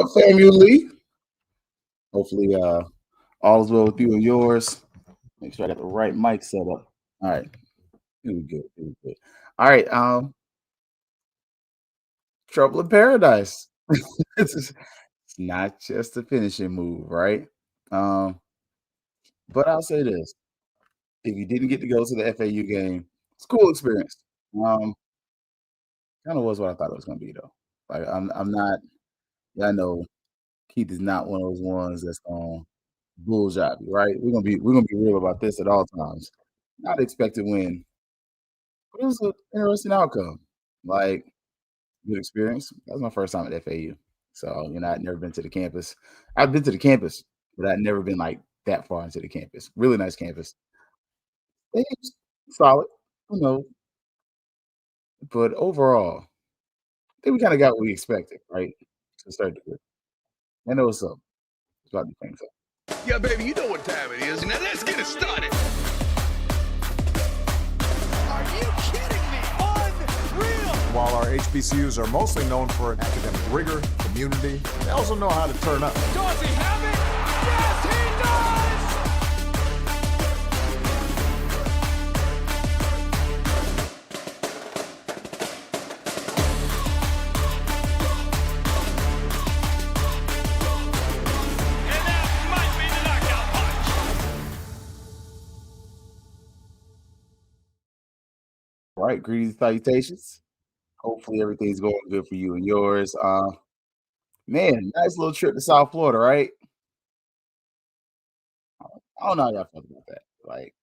FAMU Lee. Hopefully, all is well with you and yours. Make sure I got the right mic set up. All right, here we go. Here we go. All right, trouble in paradise. It's not just a finishing move, right? Um, but I'll say this: if you didn't get to go to the FAU game, it's a cool experience. Um, kind of was what I thought it was gonna be though. Like I'm not. Yeah, I know Keith is not one of those ones that's gonna bullshit you, right? We're gonna be real about this at all times. Not expected win, but it was an interesting outcome. Like good experience. That was my first time at FAU, so I'd never been to the campus. I've been to the campus, but I'd never been like that far into the campus. Really nice campus. It's solid, you know, but overall, I think we kind of got what we expected, right? To start the year. I know what's up. It's about the things up. Yeah, baby, you know what time it is. Now let's get it started. Are you kidding me? Unreal! While our HBCUs are mostly known for academic rigor, community, they also know how to turn up. Does he have it? Yes, he does! And that might be the knockout punch. All right, greetings and salutations. Hopefully everything's going good for you and yours. Man, nice little trip to South Florida, right? I don't know how y'all felt about that. Like,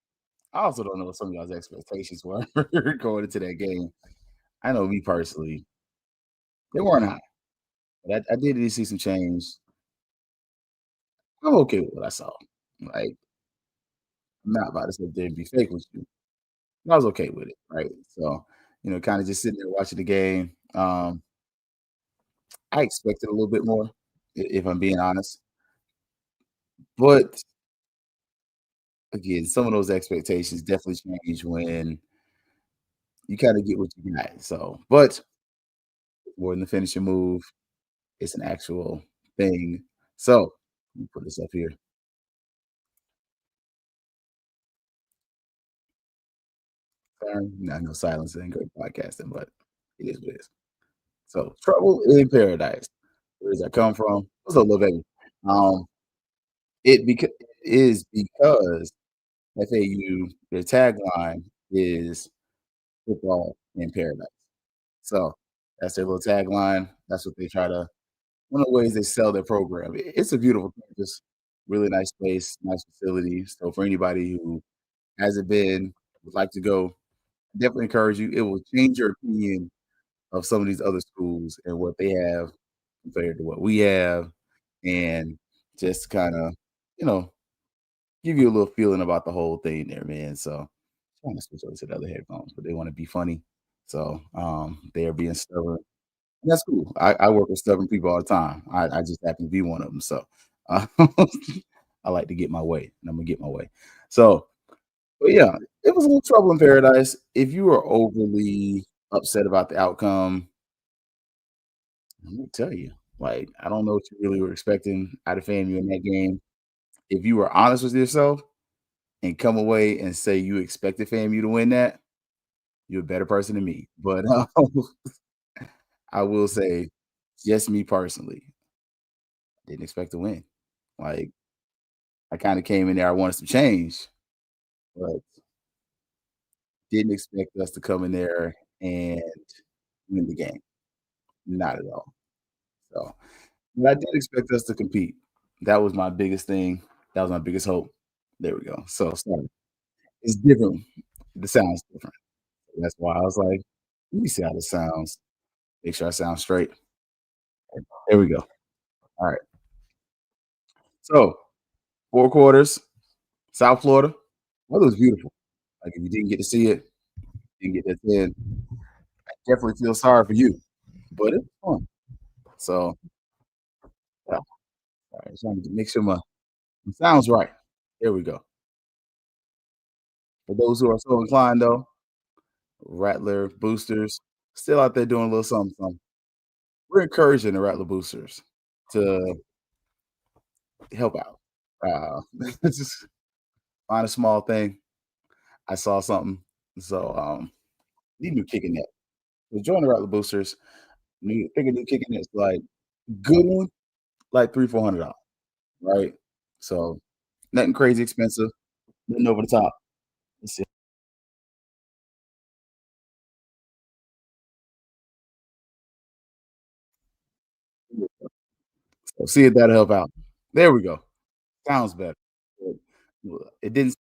I also don't know what some of y'all's expectations were going into that game. I know me personally, they weren't high, but I did need to see some change. I'm okay with what I saw. Like, I'm not about to sit there and be fake with you. I was okay with it, right? So, kind of just sitting there watching the game. I expected a little bit more, if I'm being honest. But again, some of those expectations definitely change when you kind of get what you got. So, but more than the finishing move, it's an actual thing. So, let me put this up here. Sorry, I know silence ain't great podcasting, but it is what it is. So, trouble in paradise. Where does that come from? What's up, little baby? Um, is because FAU, their tagline is football in paradise. So that's their little tagline. That's what they try to one of the ways they sell their program. It's a beautiful campus, really nice place, nice facility. So for anybody who hasn't been, would like to go, definitely encourage you. It will change your opinion of some of these other schools and what they have compared to what we have, and just kind of, you know, give you a little feeling about the whole thing there, man. So trying to switch over to the other headphones, but they want to be funny. So they are being stubborn. And that's cool. I work with stubborn people all the time. I just happen to be one of them. So uh, I like to get my way, and I'm gonna get my way. So, but yeah, it was a little trouble in paradise. If you were overly upset about the outcome, let me tell you, like I don't know what you really were expecting out of FAMU in that game. If you were honest with yourself and come away and say you expected FAMU to win that, you're a better person than me. But I will say, just me personally, didn't expect to win. Like I kind of came in there, I wanted some change, but didn't expect us to come in there and win the game. Not at all. So, but I did expect us to compete. That was my biggest thing. That was my biggest hope. There we go. So sorry. It's different. The sound's different. That's why I was like, let me see how this sounds. Make sure I sound straight. There we go. All right. So 4 quarters, South Florida. Weather was beautiful. Like if you didn't get to see it, didn't get that in, I definitely feel sorry for you. But it's fun. So yeah. All right. Trying to make sure my sounds right. There we go. For those who are so inclined though, Rattler boosters still out there doing a little something, something. We're encouraging the Rattler boosters to help out. Just find a small thing. I saw something, so need new kicking net. So join the Rattler Boosters. Think a new kicking net's like good one, like $300-400, right? So nothing crazy expensive, nothing over the top. Let's see. So see if that'll help out. There we go. Sounds better. Good. Well, it didn't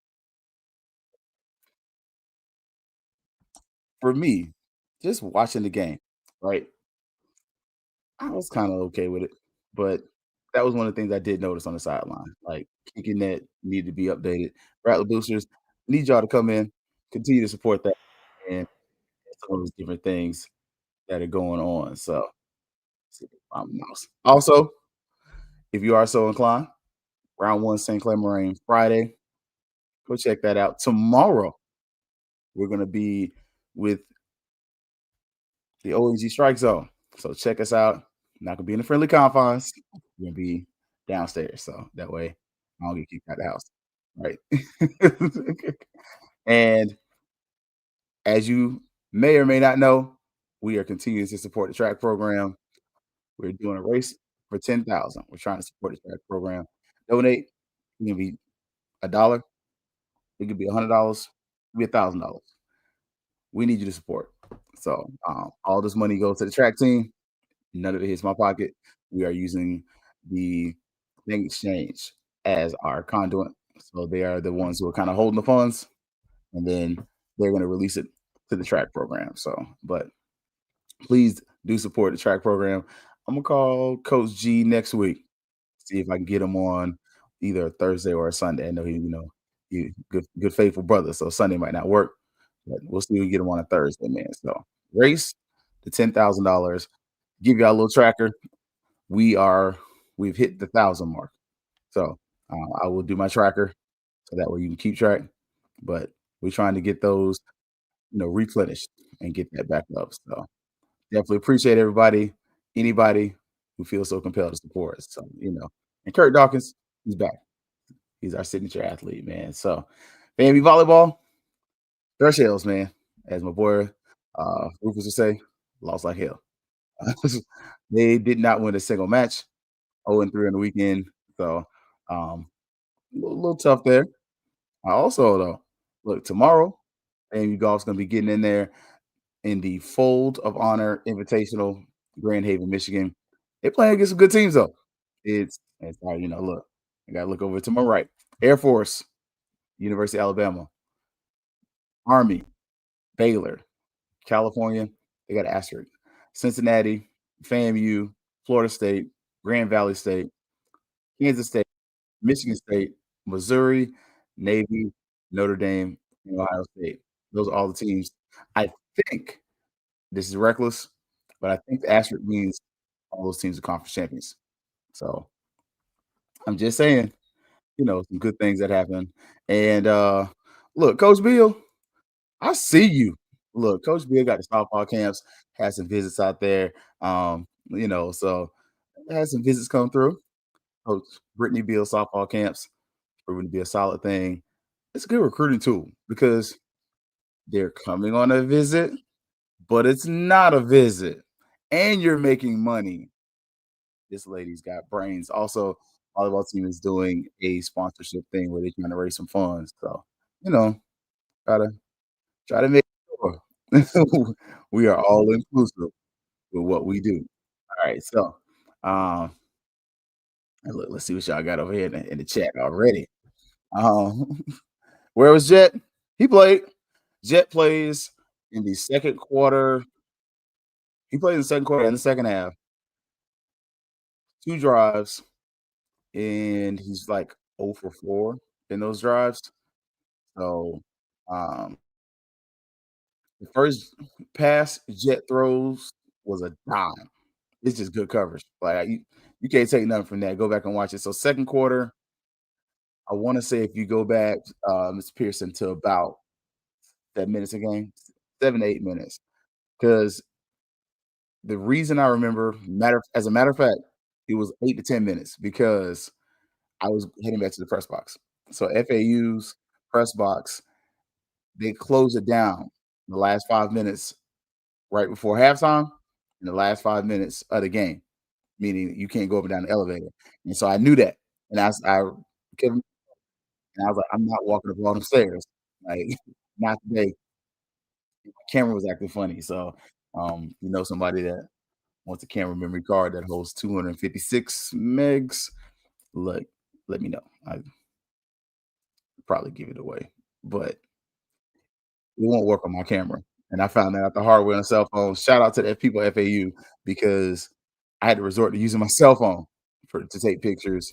for me, just watching the game, right? I was kinda okay with it, but that was one of the things I did notice on the sideline, like, kicking net needed to be updated. Rattler Boosters, need y'all to come in, continue to support that, and some of those different things that are going on, so let's see if I can find my mouse. Also, if you are so inclined, round 1 St. Clair Moraine Friday, go check that out. Tomorrow, we're gonna be with the OEG Strike Zone, so check us out. Not gonna be in the friendly confines. We're gonna be downstairs, so that way I don't get kicked out of the house, right? And as you may or may not know, we are continuing to support the track program. We're doing a race for 10,000. We're trying to support the track program. Donate. It can be $1. It could be $100. It could be $1,000. We need you to support. So all this money goes to the track team. None of it hits my pocket. We are using the bank exchange as our conduit. So they are the ones who are kind of holding the funds, and then they're going to release it to the track program. So, but please do support the track program. I'm gonna call Coach G next week, see if I can get him on either a Thursday or a Sunday. I know he good faithful brother, so Sunday might not work, but we'll see if we can get him on a Thursday, man. So race the $10,000. Give y'all a little tracker. We've hit the 1,000 mark. So I will do my tracker so that way you can keep track. But we're trying to get those, replenished and get that back up. So definitely appreciate everybody, anybody who feels so compelled to support us. So, and Kurt Dawkins, he's back. He's our signature athlete, man. So FAMU Volleyball, their shells, man. As my boy Rufus would say, lost like hell. They did not win a single match. 0-3 on the weekend. So a little tough there. I also though, look, tomorrow, FAMU Golf's gonna be getting in there in the Fold of Honor Invitational, Grand Haven, Michigan. They're playing against some good teams though. It's hard, look, I gotta look over to my right. Air Force, University of Alabama, Army, Baylor, California, they got an asterisk. Cincinnati, FAMU, Florida State, Grand Valley State, Kansas State, Michigan State, Missouri, Navy, Notre Dame, and Ohio State. Those are all the teams. I think this is reckless, but I think the asterisk means all those teams are conference champions. So I'm just saying, some good things that happen. And look, Coach Bill, I see you. Look, Coach Bill got the softball camps, had some visits out there. So had some visits come through. Coach Brittany Beal softball camps proving to be a solid thing. It's a good recruiting tool because they're coming on a visit, but it's not a visit, and you're making money. This lady's got brains. Also, volleyball team is doing a sponsorship thing where they're trying to raise some funds. So, you know, gotta try to make sure we are all inclusive with what we do. All right, so um, and look, let's see what y'all got over here in the chat already. Um, where was Jet? He played. Jet plays in the second quarter. He played in the second quarter and the second half. 2 drives, and he's like 0 for 4 in those drives. So, um, the first pass Jet throws was a dime. It's just good coverage. Like you can't take nothing from that. Go back and watch it. So second quarter, I want to say if you go back, Mr. Pearson to about 7 minutes a game, 7 to 8 minutes, because the reason I remember as a matter of fact, It was 8 to 10 minutes because I was heading back to the press box. So FAU's press box, they close it down the last 5 minutes right before halftime in the last 5 minutes of the game, meaning you can't go up and down the elevator. And so I knew that. And I kept and I was like, I'm not walking up all the stairs. Like, not today. My camera was acting funny. So somebody that wants a camera memory card that holds 256 megs, look, let me know. I probably give it away. But it won't work on my camera. And I found that out the hard way on a cell phone. Shout out to the people at FAU because I had to resort to using my cell phone to take pictures,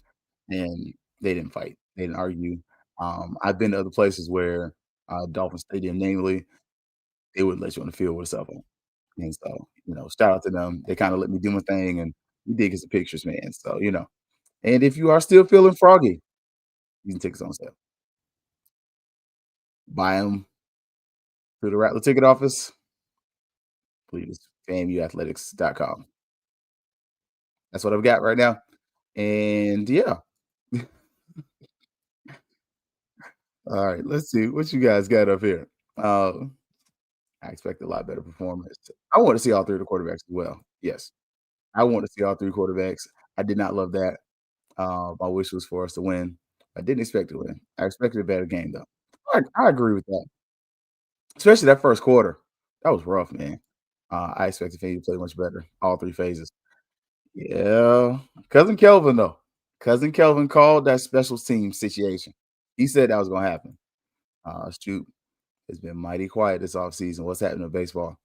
and they didn't fight. They didn't argue. I've been to other places where Dolphin Stadium, namely, they wouldn't let you on the field with a cell phone. And so, shout out to them. They kind of let me do my thing, and we did get some pictures, man. So, and if you are still feeling froggy, you can take us on sale. Buy them through the Rattler ticket office. Please, FAMUathletics.com. That's what I've got right now. And yeah. All right, let's see what you guys got up here. I expect a lot better performance. I want to see all three of the quarterbacks as well. Yes, I want to see all three quarterbacks. I did not love that. My wish was for us to win. I didn't expect to win. I expected a better game, though. I agree with that, especially that first quarter. That was rough, man. I expected FAMU to play much better, all three phases. Yeah, cousin Kelvin though. Cousin Kelvin called that special team situation. He said that was gonna happen. Shoot, it's been mighty quiet this offseason. What's happening in baseball?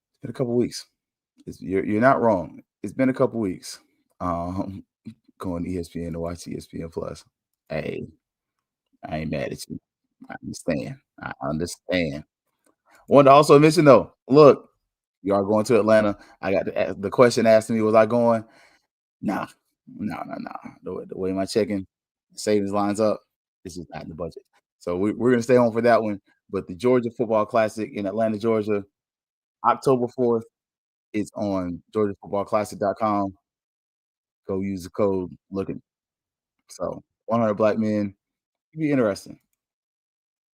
It's been a couple weeks. You're not wrong. It's been a couple weeks. Um, Going to ESPN to watch ESPN Plus. Hey, I ain't mad at you. I understand. I understand. Wanted to also mention though, look, you are going to Atlanta. I got the question asked me, was I going? Nah, nah. The way my checking savings lines up, this is not in the budget. So we're gonna stay home for that one. But the Georgia Football Classic in Atlanta, Georgia, October 4th, it's on GeorgiaFootballClassic.com. Go use the code looking. So 100 black men, it'd be interesting.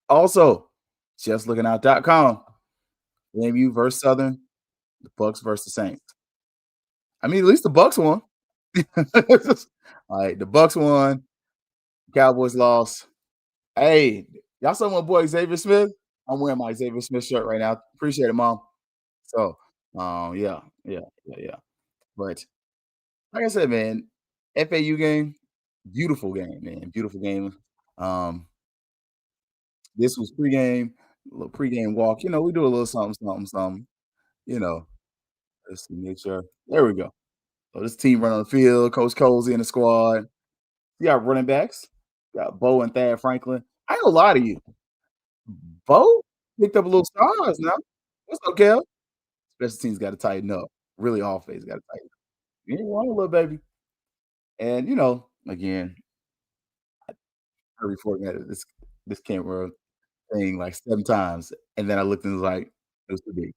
Also, justlookingout.com. FAMU versus Southern, the Bucks versus the Saints. I mean, at least the Bucks won. All right, the Bucks won. Cowboys lost. Hey, y'all saw my boy Xavier Smith? I'm wearing my Xavier Smith shirt right now. Appreciate it, mom. So, yeah. But like I said, man, FAU game, beautiful game, man, beautiful game. Um, this was pregame, a little pregame walk. We do a little something, something, something. You know, let's see, make sure. There we go. So this team run on the field. Coach Cozy in the squad. You got running backs. Got Bo and Thad Franklin. I ain't gonna lie to you. Bo picked up a little stars now. What's up, Kel? Special teams got to tighten up. Really, all phase got to tighten up. You ain't wrong, little baby. And again, I reported at this camera thing like 7 times, and then I looked and was like, it was too big.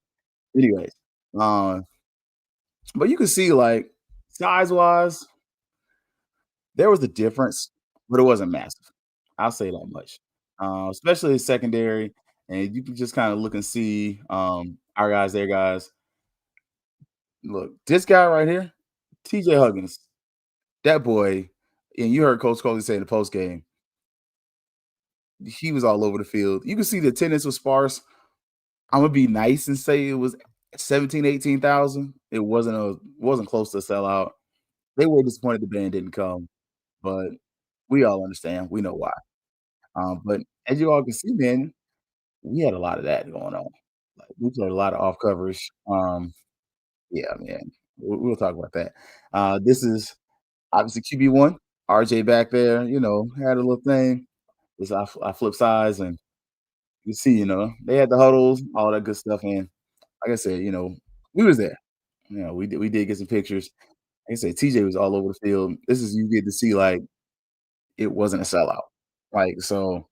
Anyways, but you can see like size wise, there was a difference, but it wasn't massive. I'll say that much. Especially secondary, and you can just kind of look and see our guys, their guys. Look, this guy right here, TJ Huggins, that boy, and you heard Coach Coley say in the post game, he was all over the field. You can see the attendance was sparse. I'm gonna be nice and say it was 17, 18,000. It wasn't close to a sellout. They were disappointed the band didn't come, but we all understand. We know why. But as you all can see, man, we had a lot of that going on. Like, we played a lot of off coverage. Yeah, man. We'll talk about that. This is obviously QB1. RJ back there, had a little thing. This I flip sides and you see, they had the huddles, all that good stuff. And like I said, we was there. We did get some pictures. Like I said, TJ was all over the field. This is you get to see like it wasn't a sellout. Like so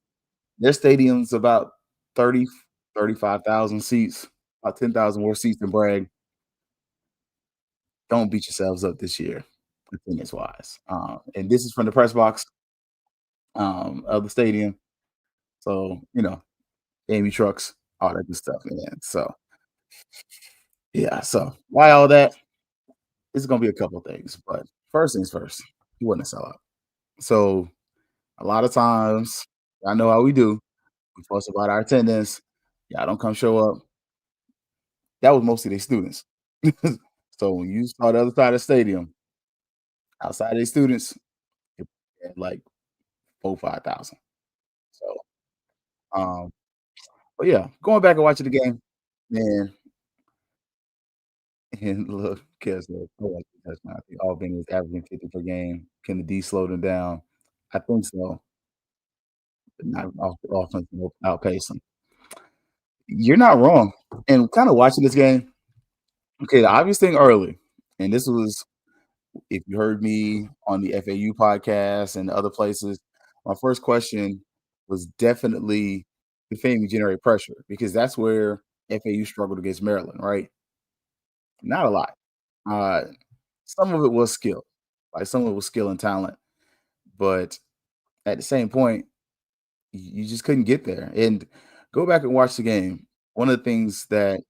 their stadium's about 30, 35,000 seats, about 10,000 more seats than Bragg. don't beat yourselves up this year, attendance wise. And this is from the press box of the stadium. So, AMU trucks, all that good stuff, man. So, yeah. So, why all that? It's going to be a couple of things. But first things first, he wasn't a sellout. So, a lot of times, I know how we do. We fuss about our attendance. Y'all don't come show up. That was mostly their students. So, when you saw the other side of the stadium, outside of their students, it had like 5,000. So, um, but yeah, going back and watching the game, man, and look, guess what? I like the touchdown. I think Albany is averaging 50 per game. Can the D slow them down? I think so, but not off the offense will outpace them. You're not wrong. And kind of watching this game, okay, the obvious thing early, and this was if you heard me on the FAU podcast and other places, my first question was definitely the FAMU generate pressure because that's where FAU struggled against Maryland, right? Not a lot. Uh, some of it was skill, like some of it was skill and talent, but at the same point, you just couldn't get there. And go back and watch the game. One of the things that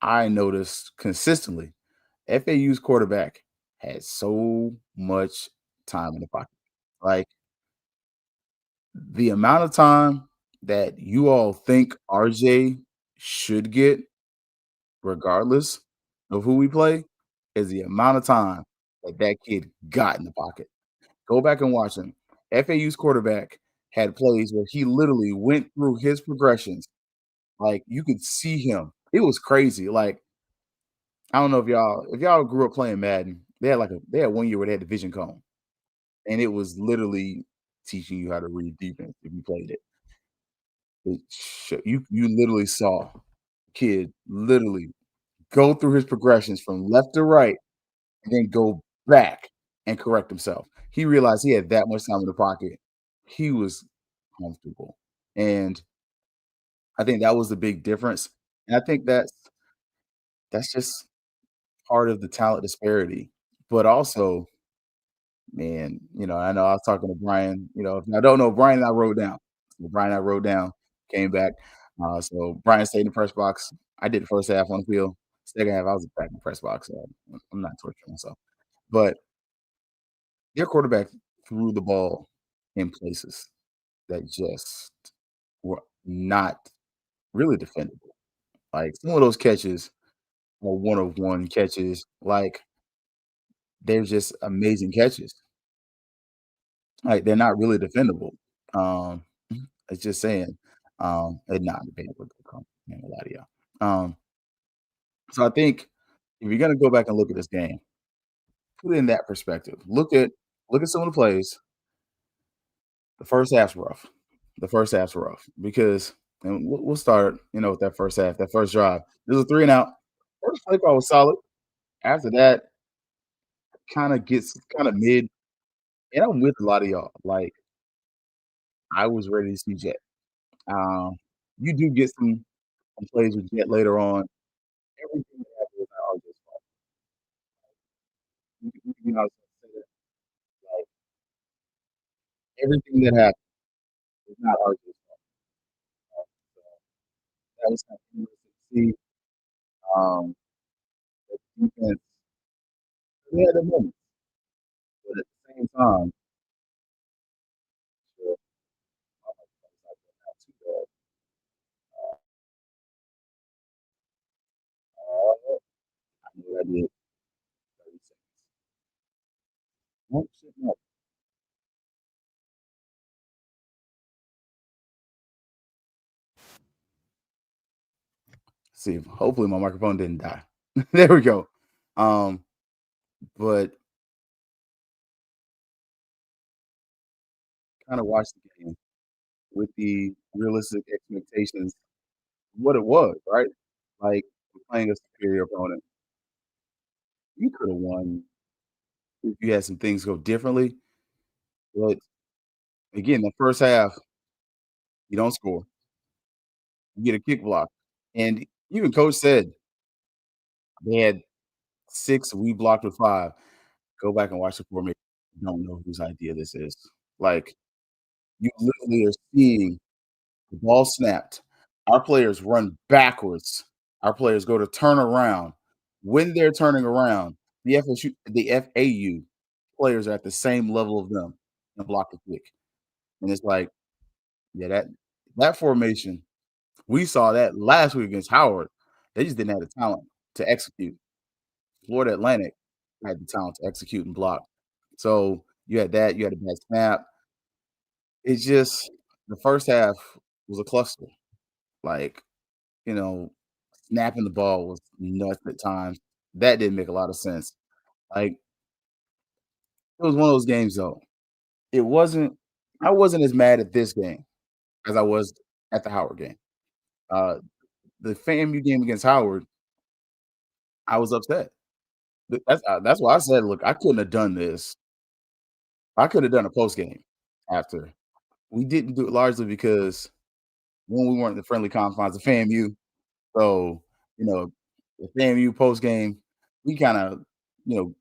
I noticed consistently, FAU's quarterback had so much time in the pocket. Like the amount of time that you all think RJ should get, regardless of who we play, is the amount of time that that kid got in the pocket. Go back and watch him. FAU's quarterback had plays where he literally went through his progressions. Like you could see him. It was crazy. Like I don't know if y'all grew up playing Madden. They had 1 year where they had the vision cone, and it was literally teaching you how to read defense if you played it. You literally saw kid literally go through his progressions from left to right and then go back and correct himself. He realized he had that much time in the pocket. He was comfortable. And I think that was the big difference. And I think that's just part of the talent disparity. But also, man, I know I was talking to Brian, if I don't know, Brian and I wrote down. So Brian and I wrote down, came back. So Brian stayed in the press box. I did the first half on the field. Second half, I was back in the press box. So I'm not torturing myself. But your quarterback threw the ball in places that just were not really defendable. Like some of those catches are one of one catches. Like they're just amazing catches. Like they're not really defendable. Um, it's just saying, and not debatable. I ain't gonna lie to y'all. So I think if you're gonna go back and look at this game, put it in that perspective. Look at some of the plays. The first half's rough. The first half's rough because, and we'll start, with that first half, that first drive. There's a 3 and out. First play call was solid. After that, gets kind of mid. And I'm with a lot of y'all. Like I was ready to see Jet. Um, you do get some plays with Jet later on. Everything that happened was not RJ's fault. You know, say that, like everything that happened was not RJ's fault. So that was kind of interesting to see. Um, the defense, we had a moment, but at the same time, sure, not too bad. I knew I did 30 seconds. Nope, shit, no. See, hopefully my microphone didn't die. There we go. Um, but kind of watch the game with the realistic expectations of what it was, right? Like playing a superior opponent. You could have won if you had some things go differently. But again, the first half, you don't score. You get a kick block. And even coach said they had 6, we blocked with 5. Go back and watch the formation. You don't know whose idea this is. Like, you literally are seeing the ball snapped. Our players run backwards. Our players go to turn around. When they're turning around, the FAU players are at the same level of them and block the kick. And it's like, yeah, that formation, we saw that last week against Howard. They just didn't have the talent to execute. Florida Atlantic had the talent to execute and block. So you had that, you had a bad snap. It's just the first half was a cluster. Like, you know, snapping the ball was nuts at times. That didn't make a lot of sense. Like, it was one of those games though. It wasn't I wasn't as mad at this game as I was at the Howard game. Uh, the FAMU game against Howard, I was upset. That's why I said, "Look, I couldn't have done this. I could have done a post game after." We didn't do it largely because, 1, we weren't in the friendly confines of FAMU. So, you know, the FAMU post game, we kinda,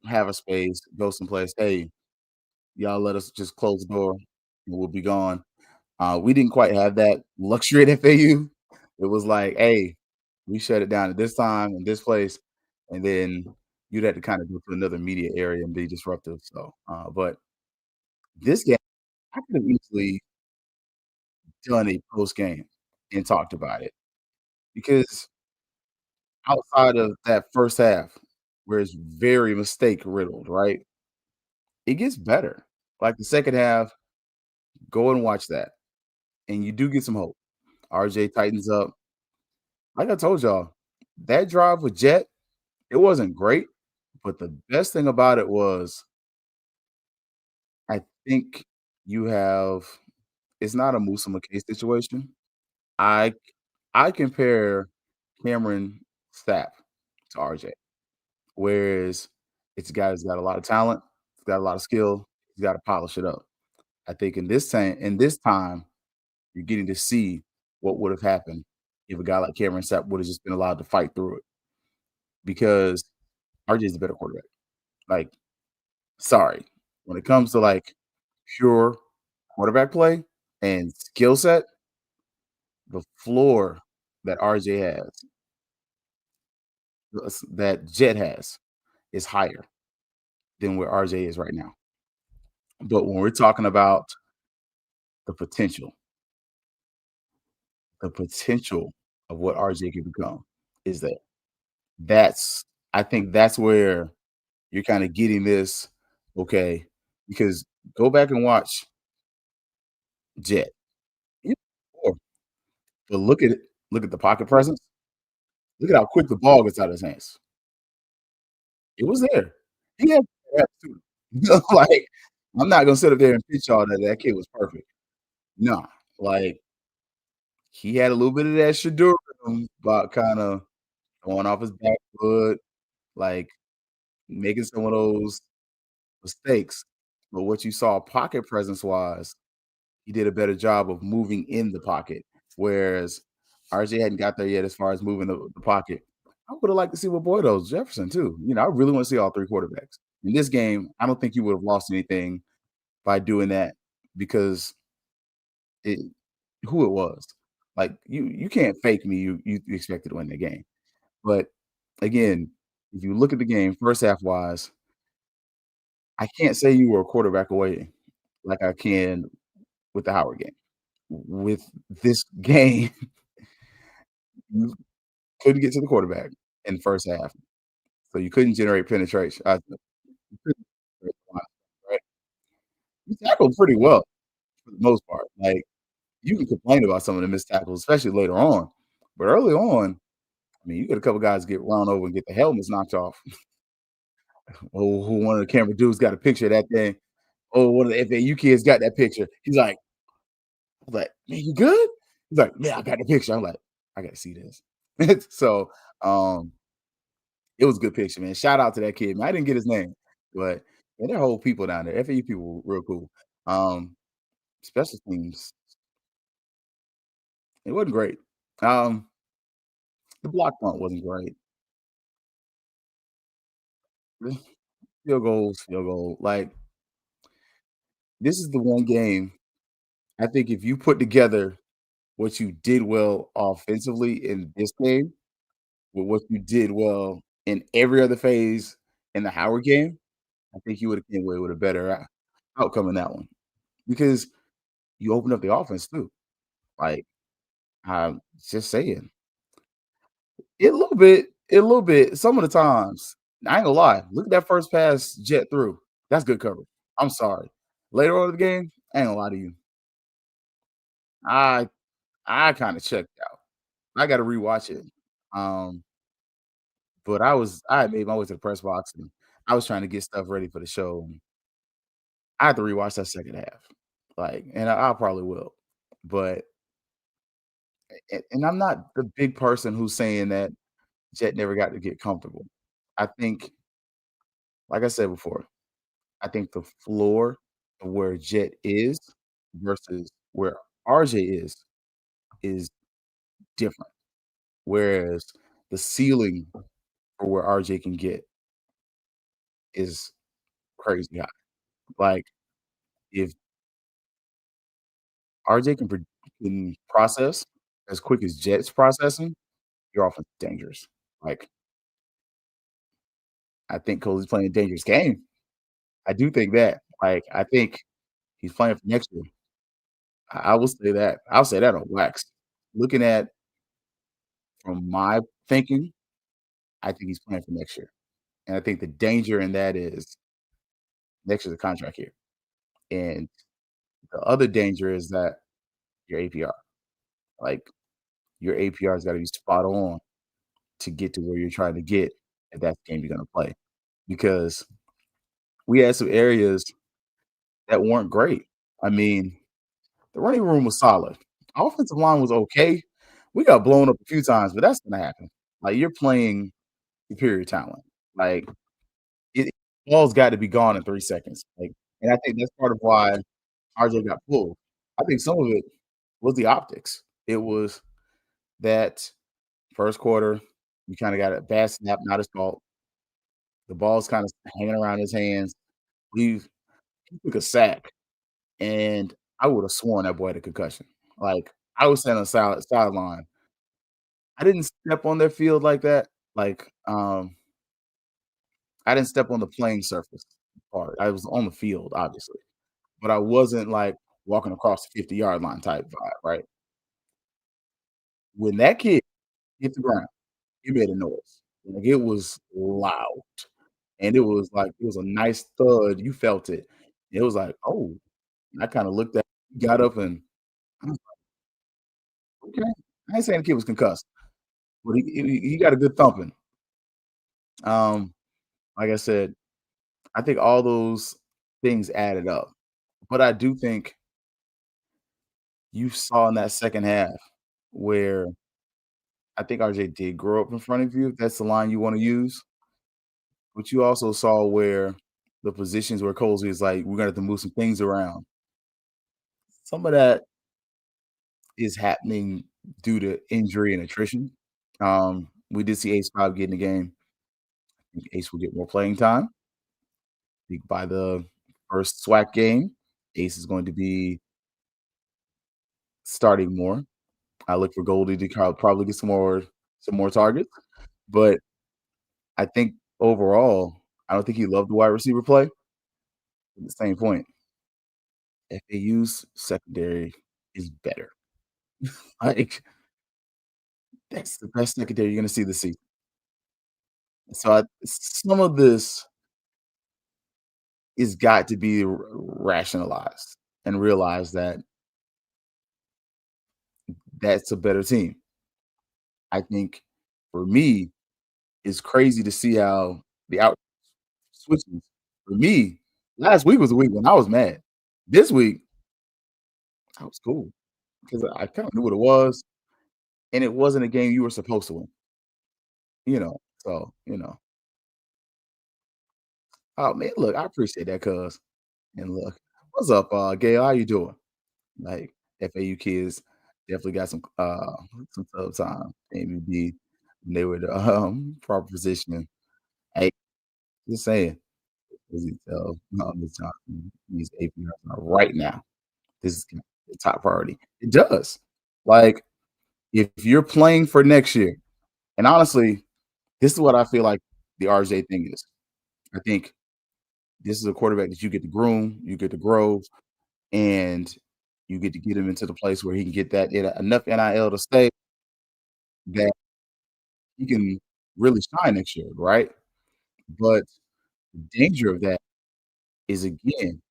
have a space, go someplace, "Hey, y'all let us just close the door, and we'll be gone." We didn't quite have that luxury at FAU. It was like, "Hey, we shut it down at this time in this place," and then you'd have to kinda go to another media area and be disruptive, so, but this game, I could have easily done a post game and talked about it because outside of that first half, where it's very mistake riddled, right? It gets better. Like the second half, go and watch that, and you do get some hope. RJ tightens up. Like I told y'all, that drive with Jet, it wasn't great, but the best thing about it was I think you have it's not a Musa McKay situation. I I compare Cameron Stapp to RJ, whereas it's a guy who's got a lot of talent, he's got a lot of skill, he's got to polish it up. I think in this time, you're getting to see what would have happened if a guy like Cameron Sapp would have just been allowed to fight through it because RJ is a better quarterback. Like, sorry, when it comes to like pure quarterback play and skill set, the floor that RJ has, that Jet has, is higher than where RJ is right now. But when we're talking about the potential, the potential of what RJ can become is that. That's I think that's where you're kinda getting this, okay, because go back and watch Jet. He was but look at the pocket presence. Look at how quick the ball gets out of his hands. It was there. He had attitude. Like, I'm not gonna sit up there and pitch all that that kid was perfect. Nah, like, he had a little bit of that Shedeur in him about kinda going off his back foot, like, making some of those mistakes, but what you saw pocket presence-wise, he did a better job of moving in the pocket, whereas RJ hadn't got there yet as far as moving the pocket. I would have liked to see what Boydo's Jefferson too. I really want to see all 3 quarterbacks. In this game, I don't think you would have lost anything by doing that because it who it was. Like, you can't fake me, you expected to win the game. But, again, if you look at the game first half wise, I can't say you were a quarterback away like I can with the Howard game. With this game, you couldn't get to the quarterback in the first half, so you couldn't generate penetration. You couldn't generate the line, right? You tackled pretty well for the most part. Like, you can complain about some of the missed tackles, especially later on, but early on, I mean, you get a couple guys get run over and get the helmets knocked off. Oh, who one of the camera dudes got a picture of that thing. Oh, one of the FAU kids got that picture. He's like, I was like, "Man, you good?" He's like, "Yeah, I got the picture." I'm like, "I gotta see this." So, it was a good picture, man. Shout out to that kid, man. I didn't get his name, but man, they're whole people down there. FAU people were real cool. Um, Special teams, it wasn't great. Um, the block punt wasn't great. Field goals, field goal. Like, this is the one game I think if you put together what you did well offensively in this game with what you did well in every other phase in the Howard game, I think you would have came away with a better outcome in that one because you opened up the offense too. Like, I'm just saying, a little bit. Some of the times, I ain't gonna lie. Look at that first pass jet through. That's good coverage. I'm sorry. Later on in the game, I ain't gonna lie to you. I I kind of checked out. I got to rewatch it. Um, but I had made my way to the press box and I was trying to get stuff ready for the show. And I had to rewatch that second half. Like, and I probably will. But and I'm not the big person who's saying that Jet never got to get comfortable. I think, like I said before, I think the floor of where Jet is versus where RJ is different. Whereas the ceiling for where RJ can get is crazy high. Like if RJ can process as quick as Jet's processing, your offense is dangerous. Like I think Cody's playing a dangerous game. I do think that. Like I think he's playing for next year. I will say that. I'll say that on wax. Looking at from my thinking, I think he's playing for next year. And I think the danger in that is next year's a contract year. And the other danger is that your APR. Like your APR's got to be spot on to get to where you're trying to get if that's the game you're gonna play. Because we had some areas that weren't great. I mean, the running room was solid. Offensive line was okay. We got blown up a few times, but that's gonna happen. Like you're playing superior talent. Like it ball's got to be gone in 3 seconds. Like, and I think that's part of why RJ got pulled. I think some of it was the optics. It was that first quarter, you kind of got a bad snap, not his fault. The ball's kind of hanging around his hands. He, he took a sack, and I would have sworn that boy had a concussion. Like I was standing on the sideline. I didn't step on their field like that. Like I didn't step on the playing surface part. I was on the field, obviously, but I wasn't like walking across the 50-yard line type vibe, right? When that kid hit the ground, he made a noise. Like it was loud. And it was like it was a nice thud. You felt it. It was like, oh, I kind of looked at, got up, and I was like, okay. I ain't saying the kid was concussed, but he got a good thumping. Um, like I said, I think all those things added up. But I do think you saw in that second half where I think RJ did grow up in front of you, if that's the line you want to use. But you also saw where the positions where Colsey is like, we're gonna have to move some things around. Some of that is happening due to injury and attrition. We did see Ace probably get in the game. I think Ace will get more playing time. I think by the first SWAC game, Ace is going to be starting more. I look for Goldie to probably get some more targets. But I think overall, I don't think he loved the wide receiver play. At the same point, FAU's secondary is better. Like that's the best secondary you're gonna see this season. So some of this is got to be rationalized and realize that that's a better team. I think for me, it's crazy to see how the out switches. For me, last week was a week when I was mad. This week, I was cool because I kind of knew what it was, and it wasn't a game you were supposed to win. So oh man, look, I appreciate that, cuz. And look, what's up, Gail? How you doing? Like FAU kids definitely got some tough time. AMD when they were the proper positioning. Hey, Just saying. As you tell Miss Johnson, these APRs are right now. This is the top priority. It does. Like, if you're playing for next year, and honestly, this is what I feel like the RJ thing is. I think this is a quarterback that you get to groom, you get to grow, and you get him into the place where he can get that enough NIL to stay that he can really shine next year, right? But the danger of that is again,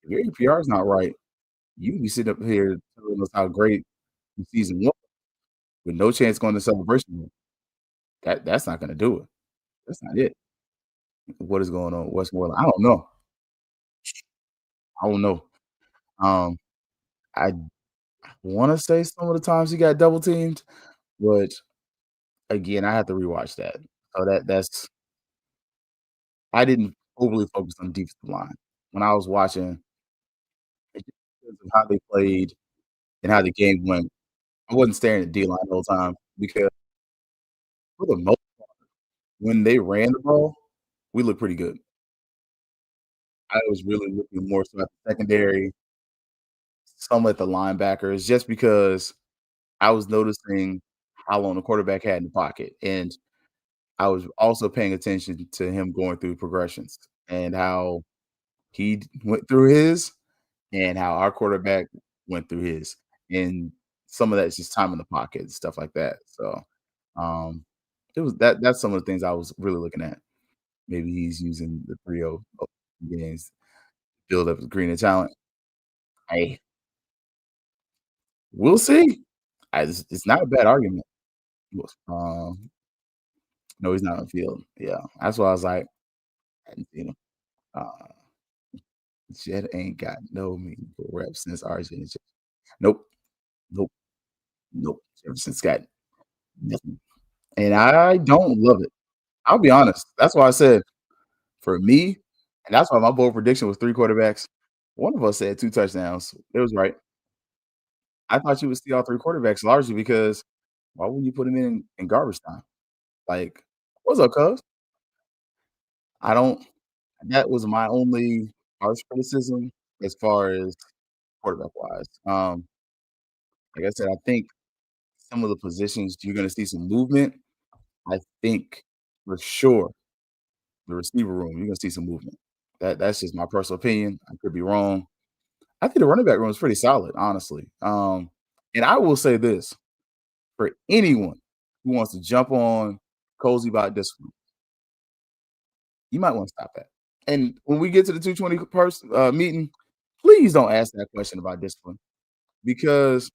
if your APR is not right, you can be sitting up here telling us how great the season was with no chance going to celebration room. That's not gonna do it. That's not it. What is going on? What's more? I don't know. I don't know. Um, I want to say some of the times he got double teamed, but again, I have to rewatch that. So that's I didn't overly focus on defensive line when I was watching it just because of how they played and how the game went. I wasn't staring at D line the whole time because for the most when they ran the ball, we looked pretty good. I was really looking more so at the secondary, some at the linebackers, just because I was noticing how long the quarterback had in the pocket, and I was also paying attention to him going through progressions and how went through his and how our quarterback went through his, and some of that's just time in the pocket and stuff like that. So, um, it was that's some of the things I was really looking at. Maybe he's using the 3-0 games build up his green and talent. Hey, we'll see. It's not a bad argument. No, he's not on the field. Yeah, that's why I was like, I hadn't seen him. Uh, Jed ain't got no meaningful reps since RJ. Nope, nope, nope. Jefferson's got nothing, and I don't love it. I'll be honest. That's why I said for me, and that's why my bold prediction was 3 quarterbacks. One of us said 2 touchdowns. It was right. I thought you would see all 3 quarterbacks largely because why would you put him in garbage time? Like, what's up, cuz? I don't. That was my only harsh criticism as far as quarterback wise. Like I said, I think some of the positions you're going to see some movement. I think for sure the receiver room you're going to see some movement. That's just my personal opinion. I could be wrong. I think the running back room is pretty solid, honestly. And I will say this for anyone who wants to jump on cozy about discipline, you might want to stop that. And when we get to the 220 person meeting, please don't ask that question about discipline because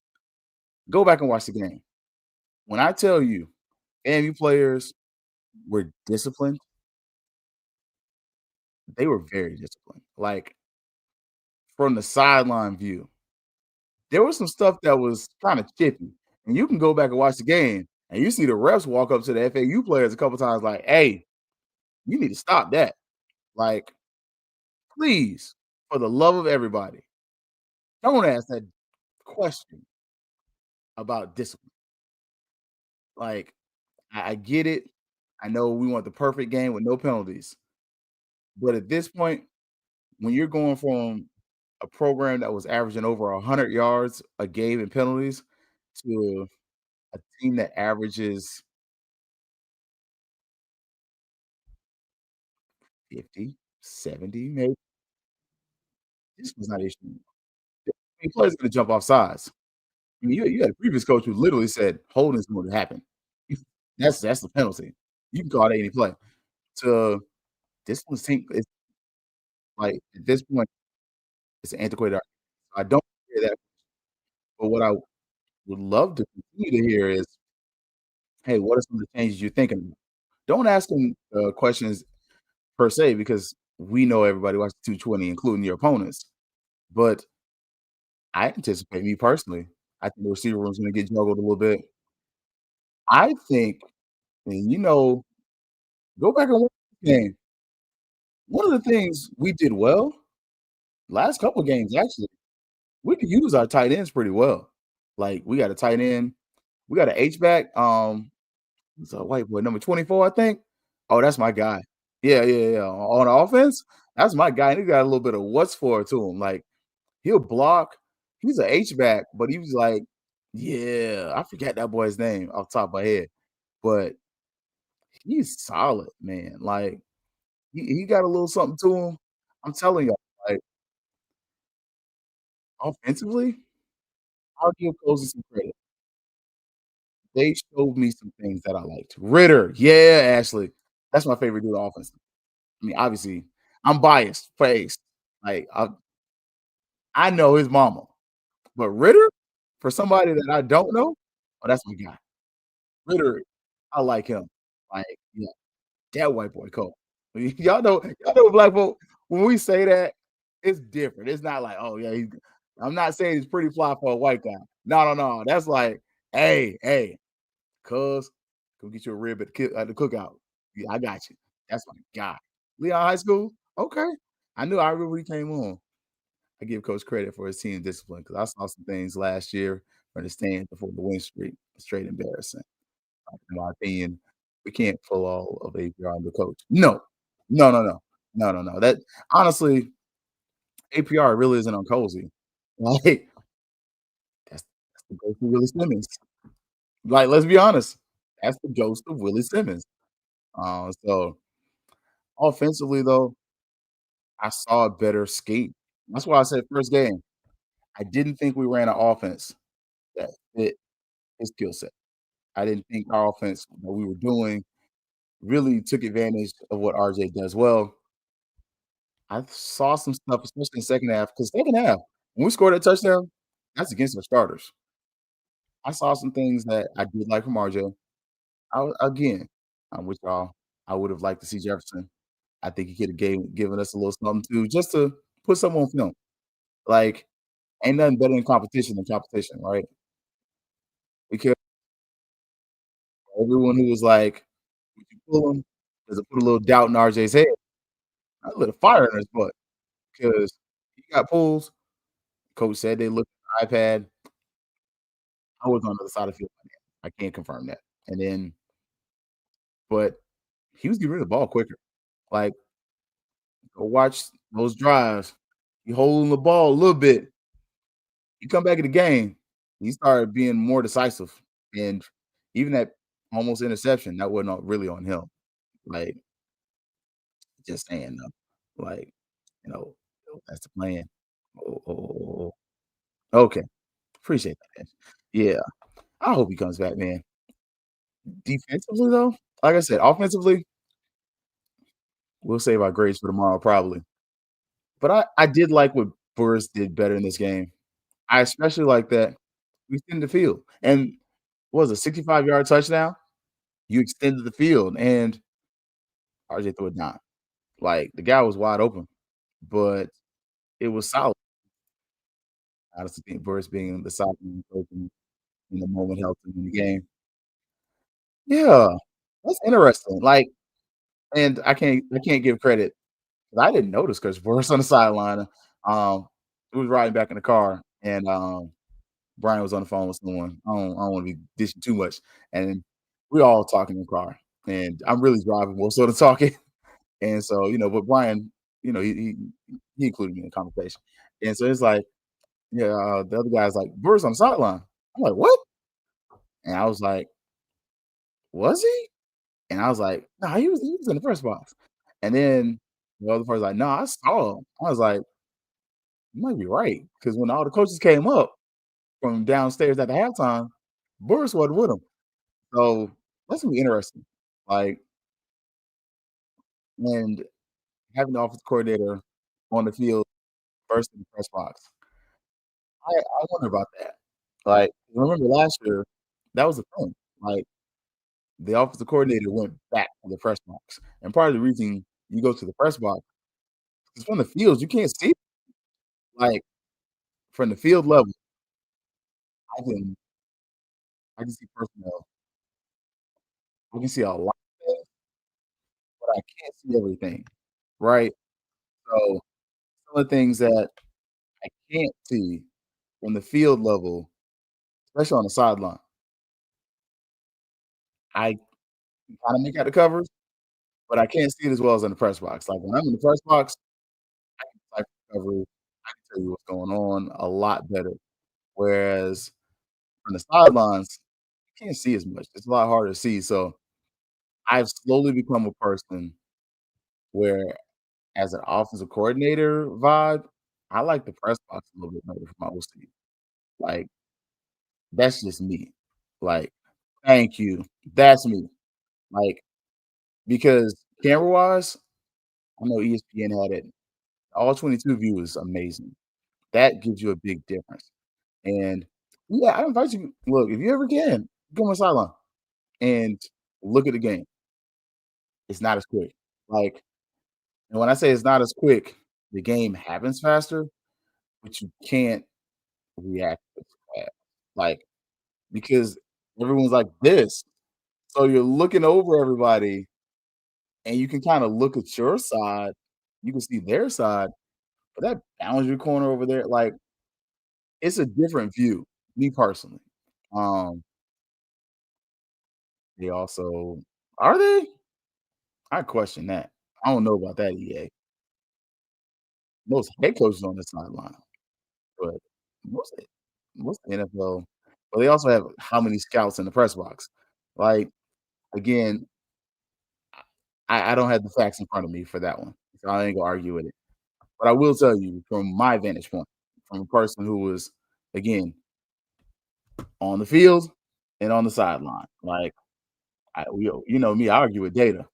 go back and watch the game. When I tell you FAMU players were disciplined, they were very disciplined. Like from the sideline view, there was some stuff that was kind of chippy. And you can go back and watch the game and you see the refs walk up to the FAU players a couple times like, hey, you need to stop that. Like, please, for the love of everybody, don't ask that question about discipline. Like, I get it. I know we want the perfect game with no penalties. But at this point, when you're going from a program that was averaging over 100 yards a game in penalties to a team that averages 50, 70, maybe, this was not an issue. I mean, players gonna jump off sides. I mean, you had a previous coach who literally said holding is going to happen. That's the penalty. You can call it any play. To this one's team, it's like at this point, it's an antiquated argument. I don't hear that, but what I would love to continue to hear is, hey, what are some of the changes you're thinking about? Don't ask them questions per se because we know everybody watches 220, including your opponents. But I anticipate me personally. I think the receiver room's going to get juggled a little bit. I think, and go back and watch the game. One of the things we did well last couple games, actually, we could use our tight ends pretty well. Like we got a tight end, we got an H back. It's a white boy, number 24, I think. Oh, that's my guy. Yeah, yeah, yeah. On offense, that's my guy. And he got a little bit of what's for to him. Like he'll block. He's an H back, but he was like, yeah, I forget that boy's name off the top of my head, but he's solid, man. Like he got a little something to him. I'm telling you, like offensively, I'll give Cozy some credit. They showed me some things that I liked. Ritter, yeah, Ashley. That's my favorite dude offense. I mean, obviously, I'm biased for Ace. Like I know his mama, but Ritter, for somebody that I don't know, oh, that's my guy. Ritter, I like him. Like, yeah, that white boy cold. Y'all know black folk, when we say that, it's different. It's not like, oh yeah, I'm not saying he's pretty fly for a white guy. No, no, no. That's like, hey, cuz, go get you a rib at the cookout. Yeah, I got you. That's my guy. Leon High School? Okay. I remember when he came on. I give coach credit for his team discipline because I saw some things last year from the stands before the win streak. Straight embarrassing. In my opinion, we can't pull all of APR on the coach. No. No, no, no. No, no, no. That honestly, APR really isn't on Cozy. Like, that's the ghost of Willie Simmons. Like, let's be honest. That's the ghost of Willie Simmons. So offensively though, I saw a better skate. That's why I said first game. I didn't think we ran an offense that fit his skill set. I didn't think our offense, what we were doing, really took advantage of what RJ does well. I saw some stuff, especially in second half, because second half, when we scored that touchdown, that's against our starters. I saw some things that I did like from RJ. Again, I'm with y'all. I would have liked to see Jefferson. I think he could have given us a little something too, just to put something on film. Like, ain't nothing better than competition, right? Because everyone who was like, "Would you pull him?" Does it put a little doubt in RJ's head? I lit a fire in his butt because he got pulls. Coach said they looked at the iPad. I was on the other side of the field. I can't confirm that. And then, but he was getting rid of the ball quicker. Like, go watch those drives. He holding the ball a little bit. You come back in the game, he started being more decisive. And even that almost interception, that wasn't really on him. Like, just saying though. Like, you know, that's the plan. Oh, okay. Appreciate that, man. Yeah. I hope he comes back, man. Defensively, though, like I said, offensively, we'll save our grades for tomorrow probably. But I did like what Burris did better in this game. I especially like that we extended the field. And what was a 65-yard touchdown? You extended the field, and RJ threw it down. Like, the guy was wide open, but it was solid. I honestly think Burris being the sideline coach in the moment helped him in the game. Yeah, that's interesting. Like, and I can't give credit 'cause I didn't notice because Burris on the sideline. We was riding back in the car, and Brian was on the phone with someone. I don't want to be dishing too much, and we all talking in the car, and I'm really driving more so than talking. And so, but Brian, he included me in the conversation, and so it's like, yeah, the other guy's like, Burris on the sideline. I'm like, what? And I was like, was he? And I was like, "No, he was in the first box." And then the other person's like, "No, I saw him." I was like, "You might be right," because when all the coaches came up from downstairs at the halftime, Burris wasn't with them. So that's gonna be interesting. Like, and having the offensive coordinator on the field first in the press box. I wonder about that. Like, remember last year, that was the thing. Like, the offensive coordinator went back to the press box, and part of the reason you go to the press box is from the field, you can't see. Like, from the field level, I can I can see personnel. I can see a lot of things, but I can't see everything, right? So, some of the things that I can't see from the field level, especially on the sideline, I kinda make out the covers, but I can't see it as well as in the press box. Like, when I'm in the press box, I can cover I can tell you what's going on a lot better, whereas on the sidelines, you can't see as much. It's a lot harder to see, so I've slowly become a person where, as an offensive coordinator vibe, I like the press box a little bit better for my OC. Like, that's just me. Like, thank you. That's me. Like, because camera-wise, I know ESPN had it. All 22 view is amazing. That gives you a big difference. And yeah, I invite you. Look, if you ever can, go on the sideline and look at the game. It's not as quick. Like, and when I say it's not as quick, the game happens faster, but you can't react as fast. Like, because everyone's like this. So you're looking over everybody and you can kind of look at your side. You can see their side, but that boundary corner over there, like, it's a different view, me personally. Um, they also are they? I question that. I don't know about that, EA. Most head coaches on the sideline, but most most NFL, but they also have how many scouts in the press box. Like, again, I don't have the facts in front of me for that one, so I ain't gonna argue with it. But I will tell you from my vantage point, from a person who was, again, on the field and on the sideline. Like, you know me, I argue with data.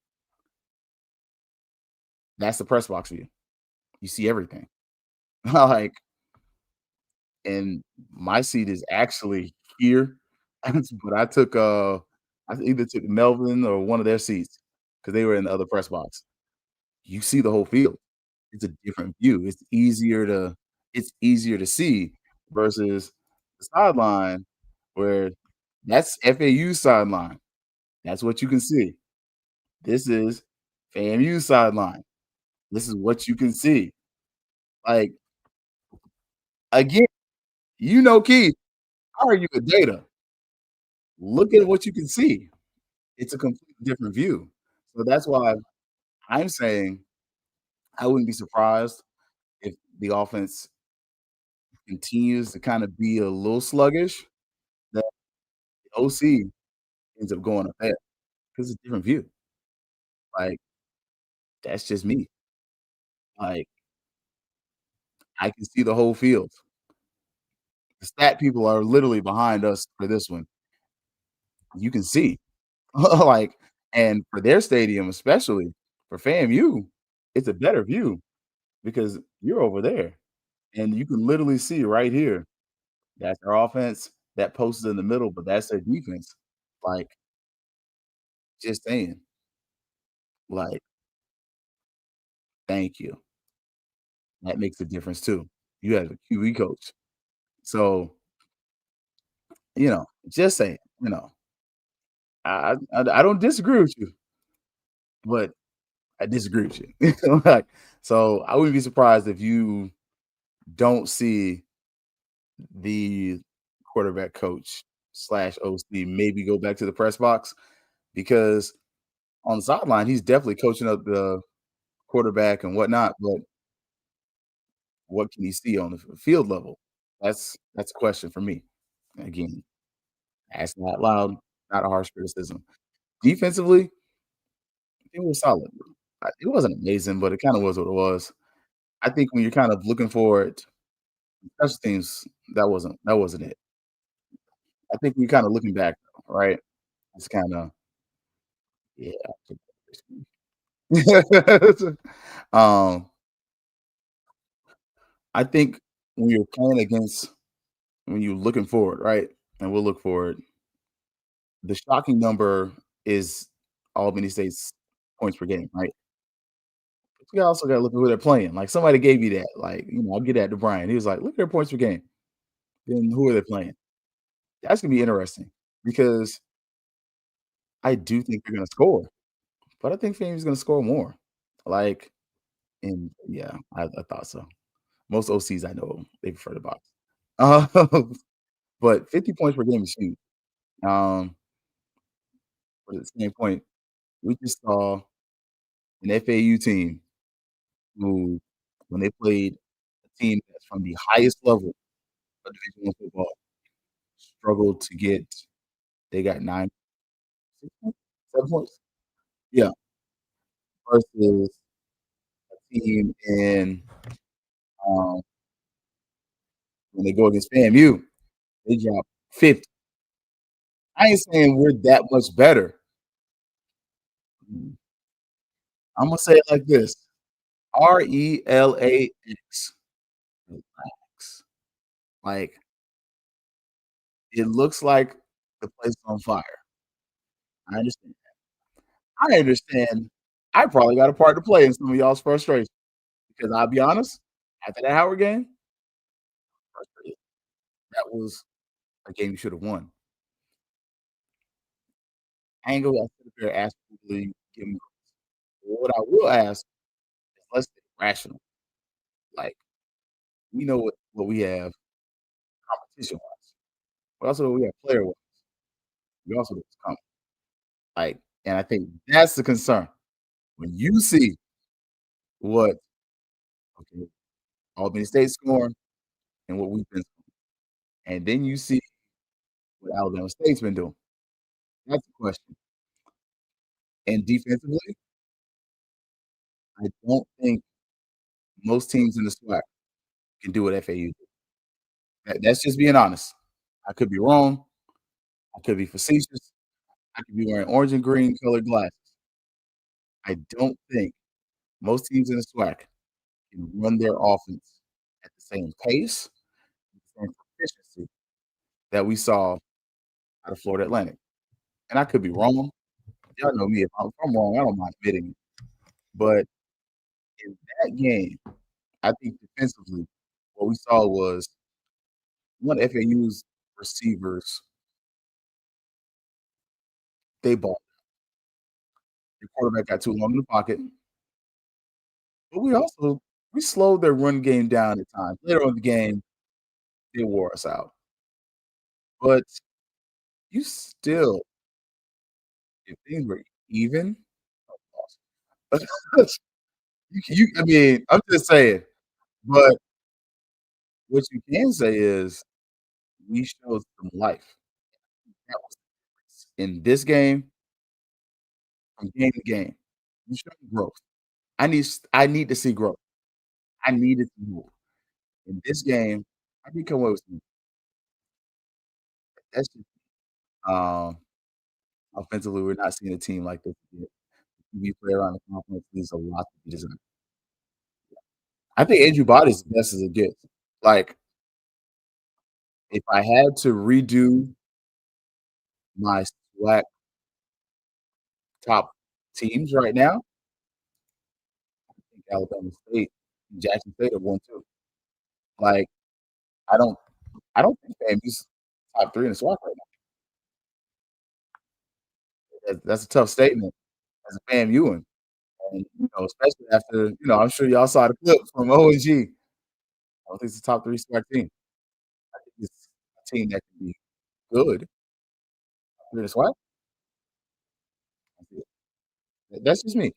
That's the press box view. You see everything. Like, and my seat is actually here, but I either took Melvin or one of their seats because they were in the other press box. You see the whole field. It's a different view. It's easier to see versus the sideline where that's FAU sideline. That's what you can see. This is FAMU sideline. This is what you can see. Like, again, Keith, I argue with data. Look at what you can see. It's a completely different view. So that's why I'm saying I wouldn't be surprised if the offense continues to kind of be a little sluggish, that the OC ends up going up there because it's a different view. Like, that's just me. Like, I can see the whole field. The stat people are literally behind us for this one. You can see. Like, and for their stadium, especially for FAMU, it's a better view because you're over there and you can literally see right here. That's their offense. That post is in the middle, but that's their defense. Like, just saying. Like, thank you. That makes a difference too. You have a QE coach. So, just saying, I don't disagree with you, but I disagree with you. Like, so I wouldn't be surprised if you don't see the quarterback coach slash OC maybe go back to the press box because on the sideline, he's definitely coaching up the quarterback and whatnot, but what can he see on the field level? That's a question for me. Again, ask not loud, not a harsh criticism. Defensively, it was solid. It wasn't amazing, but it kind of was what it was. I think when you're kind of looking for it, special teams, that wasn't it. I think when you're kind of looking back, right? It's kind of yeah. um, I think when you're playing against when you're looking forward, right? And we'll look forward. The shocking number is Albany State's points per game, right? But you also got to look at who they're playing. Like somebody gave you that. Like, I'll get that to Brian. He was like, look at their points per game. Then who are they playing? That's gonna be interesting because I do think they're gonna score, but I think FAMU's gonna score more. Like, and yeah, I thought so. Most OCs I know, they prefer the box. Uh, but 50 points per game is huge. Um, but at the same point, we just saw an FAU team who, when they played a team that's from the highest level of Division I football, struggled to get they got 9, 6 points, 7 points? Yeah, versus a team in, um, when they go against FAMU, they drop 50. I ain't saying we're that much better. Imma say it like this, RELAX. Relax. Like, it looks like the place is on fire. I understand. I understand I probably got a part to play in some of y'all's frustration because I'll be honest, after that Howard game, frustrated. That was a game you should have won. I ain't gonna sit up here and ask people to give me what I will ask is let's stay rational. Like, we know what we have competition wise. We also know what we have player wise. We also know what's coming. Like, and I think that's the concern. When you see what okay, Albany State scoring and what we've been scoring, and then you see what Alabama State's been doing. That's the question. And defensively, I don't think most teams in the SWAC can do what FAU do. That's just being honest. I could be wrong. I could be facetious. I could be wearing orange and green colored glasses. I don't think most teams in the SWAC can run their offense at the same pace, the same proficiency that we saw out of Florida Atlantic. And I could be wrong. Y'all know me. If I'm wrong, I don't mind admitting it. But in that game, I think defensively, what we saw was one FAU's receivers, they balled. The quarterback got too long in the pocket. But we slowed their run game down at times. Later on in the game, they wore us out. But you still, if things were even, I mean, I'm just saying. But what you can say is we showed some life. That was in this game, from game to game. We showed growth. I need to see growth. I needed to move. In this game, I did come away with some that's just offensively, we're not seeing a team like this yet. We play around the conference, there's a lot to be designed. I think Andrew Body's the best as it gets. Like, if I had to redo my SWAC top teams right now, I think Alabama State and Jackson State have won too. Like, I don't I don't think FAMU's top 3 in the SWAC right now. That's a tough statement as a FAMUan. And, especially after, I'm sure y'all saw the clip from O&G. I don't think it's a top 3 SWAC team. I think it's a team that can be good. In the SWAC? I don't see it. That's just me.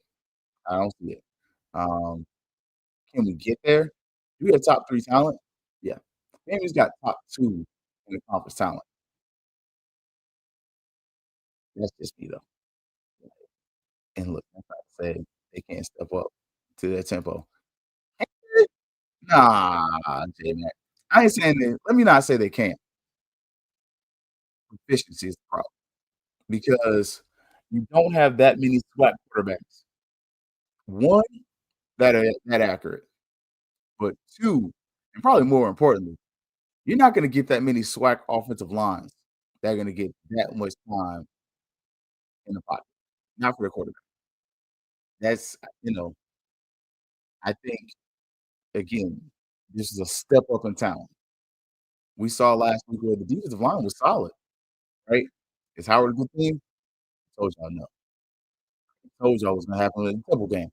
I don't see it. Um, can we get there? Do we have top 3 talent? Yeah. FAMU's got top 2 in the conference talent. That's just me, though. And look, that's not to say they can't step up to their tempo. Nah, J-Mac. I ain't saying that let me not say they can't. Efficiency is the problem because you don't have that many SWAT quarterbacks. 1, that are that accurate, but 2, and probably more importantly, you're not gonna get that many SWAC offensive lines that are gonna get that much time in the pocket, not for the quarterback. That's I think, again, this is a step up in talent. We saw last week where the defensive line was solid, right? Is Howard a good team? I told y'all no. I told y'all what's gonna happen in the Temple game.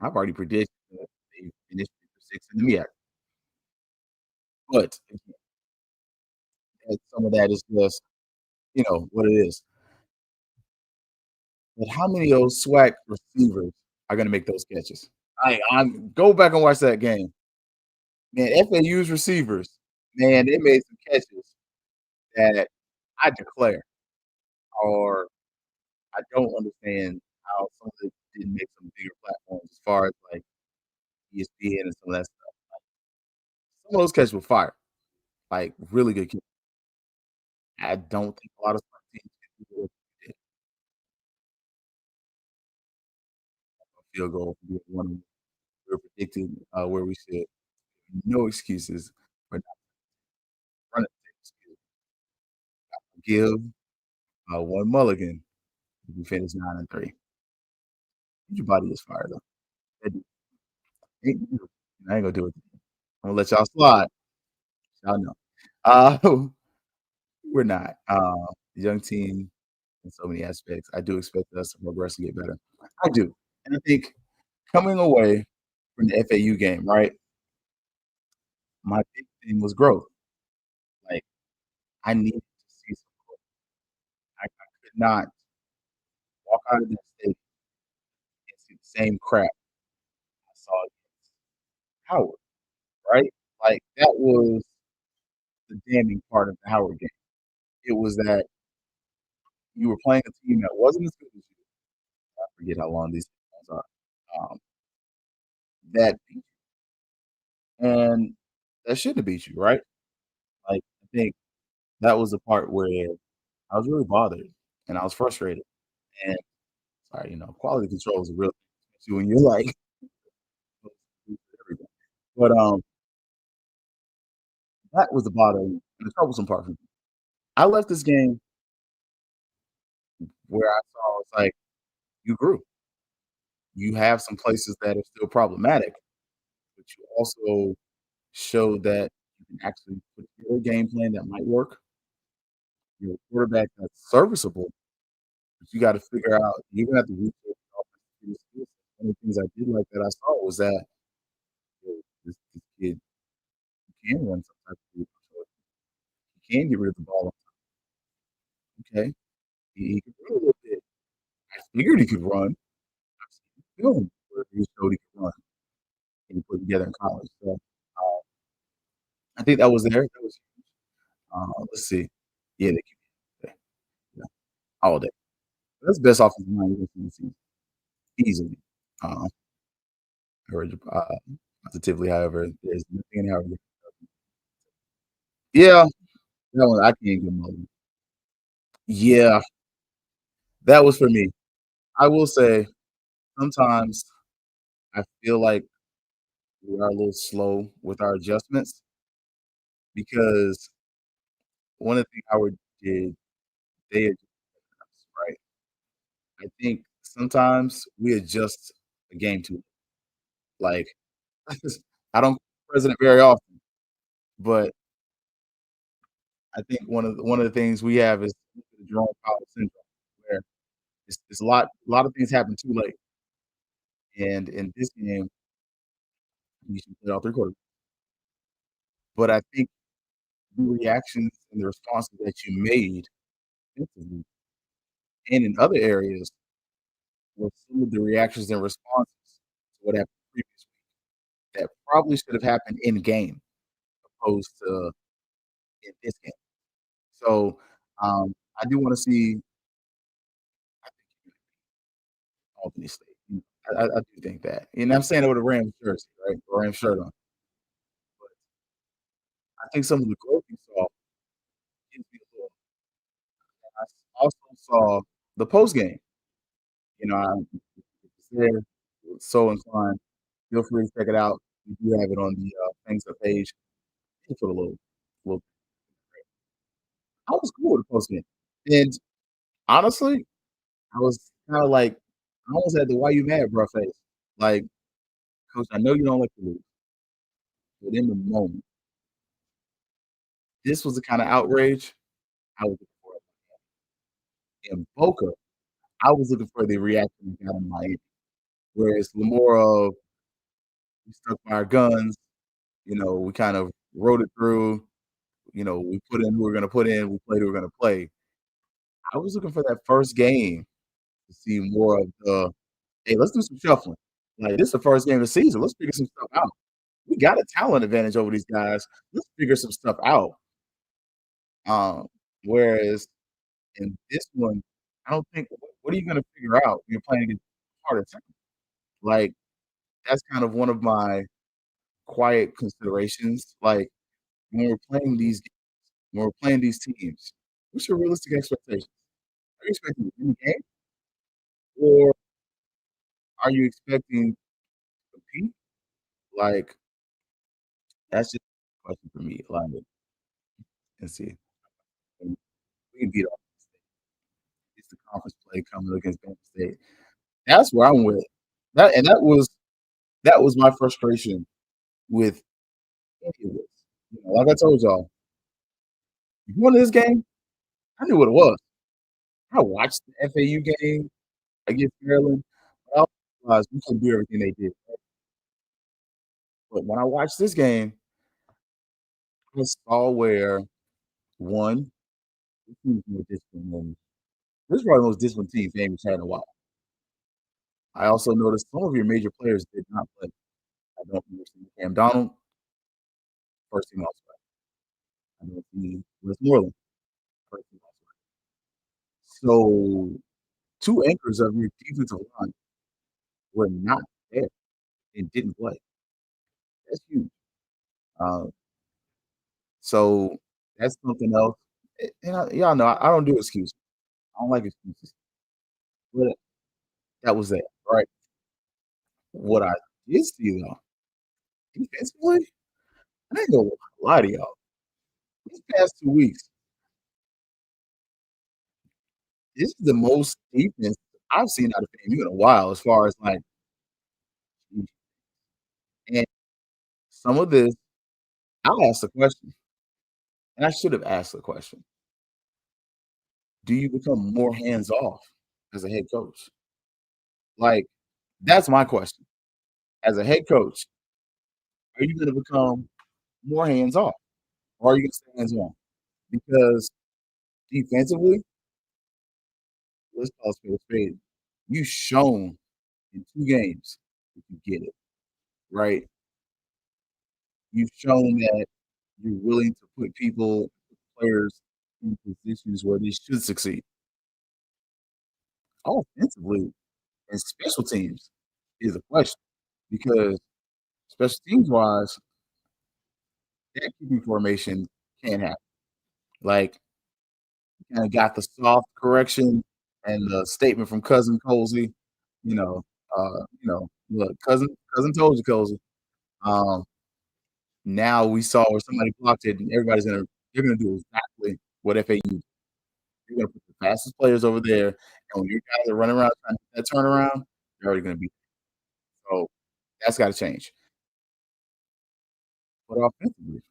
I've already predicted that they finished for 6 in the MEAC. But again, some of that is just, what it is. But how many of those SWAC receivers are gonna make those catches? I'm go back and watch that game. Man, FAU's receivers, man, they made some catches that I declare, or I don't understand how some of it didn't make some bigger platforms as far as like ESPN and some of that stuff. Some of those catches were fire, like really good catches. I don't think a lot of smart teams can do what they did. A field goal for being one we're predicting where we should no excuses for not running. Give one mulligan if you finish 9-3. Your body is fired up. That I ain't gonna do it. I'm gonna let y'all slide. Y'all know. Uh, we're not. Young team in so many aspects. I do expect us to progress and get better. I do. And I think coming away from the FAU game, right? My big thing was growth. Like I needed to see some growth. I could not walk out of that stadium and see the same crap I saw against Howard, right? Like that was the damning part of the Howard game. It was that you were playing a team that wasn't as good as you. I forget how long these games are. That beat you, and that shouldn't have beat you, right? Like I think that was the part where I was really bothered and I was frustrated. And sorry, quality control is a real thing, especially when you're like everything. But that was the bothering and the troublesome part for me. I left this game where I saw it's like you grew. You have some places that are still problematic, but you also showed that you can actually put together a game plan that might work. You're a quarterback that's serviceable, but you got to figure out you're gonna have to reach your offensive skills. One of the things I did like that I saw was that this kid can run some type of route, so he can get rid of the ball. Okay, he can run a little bit. I figured he could run. I've seen film where he showed he could run and he put together in college. So I think that was there. That was let's see. Yeah, they can yeah, all day. That's the best offensive line you've seen this season, easily. Uh, positively, however, there's nothing in Howard. Yeah, that one I can't get more. Yeah, that was for me. I will say sometimes I feel like we are a little slow with our adjustments because one of the things Howard did, they adjusted us, right? I think sometimes we adjust the game too. Like I don't president very often, but I think one of the things we have is the Jerome Powell syndrome, where it's a lot of things happen too late. And in this game, you should play all three quarters. But I think the reactions and the responses that you made defensively and in other areas were some of the reactions and responses to what happened previous week that probably should have happened in game opposed to in this game. So I do want to see Albany State. I do think that. And I'm saying it with a Rams jersey, right? A Rams shirt on. But I think some of the growth you saw gives me a little. I also saw the post game. I was there, so inclined. Feel free to check it out. We do have it on the Fangs page. Just for a little. I was cool with the post game, and honestly, I was kind of like, I almost had the "Why you mad, bro?" face. Like, Coach, I know you don't like to lose, but in the moment, this was the kind of outrage I was looking for. In Boca, I was looking for the reaction we got in Miami, where it's more of we stuck by our guns. We kind of wrote it through. We put in who we're going to put in. We played who we're going to play. I was looking for that first game to see more of the, "Hey, let's do some shuffling." Like, this is the first game of the season. Let's figure some stuff out. We got a talent advantage over these guys. Let's figure some stuff out. Um, Whereas in this one, I don't think what are you gonna figure out when you're playing against harder team? Like, that's kind of one of my quiet considerations. Like, when we're playing these when we're playing these teams, what's your realistic expectations? Are you expecting to win the game, or are you expecting to compete? Like, that's just a question for me. Like, let's see. We beat Ohio State. It's the conference play coming against Bama State. That's where I'm with. That was my frustration with any of this. Like I told y'all, going to this game, I knew what it was. I watched the FAU game against Maryland, but I also realized we couldn't do everything they did. But when I watched this game, I saw where one, this team's more disciplined than this is probably the most disciplined team FAMU's had in a while. I also noticed some of your major players did not play. I don't remember seeing Cam Donald, first team All-Star. I don't see Westmoreland, first team All-Star. So 2 anchors of your defensive line were not there and didn't play. That's huge. Uh, so that's something else. And y'all know I don't do excuses. I don't like excuses. But that was that, right? What I did see though, defensively, I ain't gonna lie to y'all. These past 2 weeks, this is the most defense I've seen out of FAMU in a while as far as like, and some of this, I'll ask the question, and I should have asked the question. Do you become more hands off as a head coach? Like, that's my question. As a head coach, are you gonna become more hands off or are you gonna stay hands on? Because defensively, let's call a spade a spade. You've shown in 2 games that you get it, right? You've shown that you're willing to put people, players in positions where they should succeed. Offensively and special teams is a question because special teams wise, that QB formation can't happen. Like, you kinda got the soft correction and the statement from cousin Colsey, "Look, cousin told you, Colsey." Um, Now we saw where somebody blocked it, and they're gonna do exactly what FAU. You're gonna put the fastest players over there, and when your guys are running around trying to get that turnaround, you're already gonna be so that's gotta change. But offensively,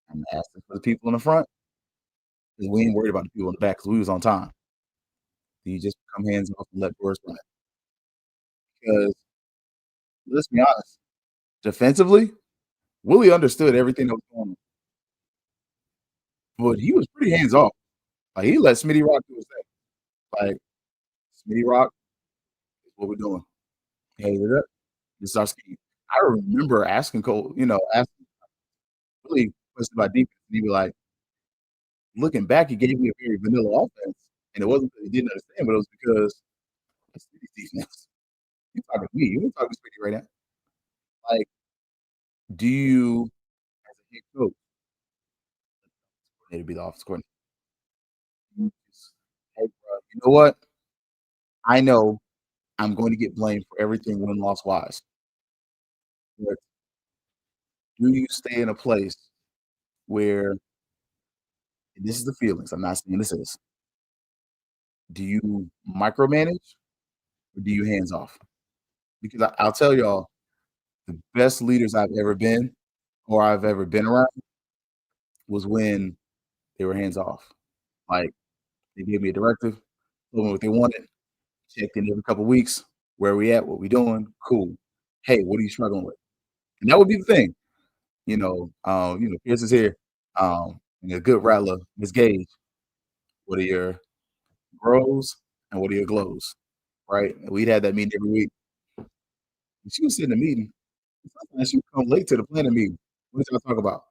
I'm asking for the people in the front because we ain't worried about the people in the back because we was on time. You just become hands off and let doors run. Because let's be honest, defensively, Willie understood everything that was going on, but he was pretty hands off. Like, he let Smitty Rock do his thing. Like, Smitty Rock is what we're doing. Hey, this is our scheme. I remember asking Cole, asking Willie questions about defense, and he'd be like, looking back, he gave me a very vanilla offense, and it wasn't that he didn't understand, but it was because it's Smitty's defense. You talking to me? You ain't talking to Smitty right now. Like, do you, as a head coach, to be the offense coordinator? You just, hey, bro, you know what? I know I'm going to get blamed for everything win loss wise. But do you stay in a place where and this is the feelings? I'm not saying this is. Do you micromanage or do you hands off? Because I'll tell y'all, the best leaders I've ever been or I've ever been around was when they were hands off. Like they gave me a directive, told me what they wanted, checked in every couple weeks. Where we at? What we doing? Cool. Hey, what are you struggling with? And that would be the thing. Pierce is here. And a good rattler, Miss Gage. What are your grows and what he glows, right? And we'd have that meeting every week. And she was sitting in the meeting. Sometimes she would come late to the planning meeting. What did y'all talk about?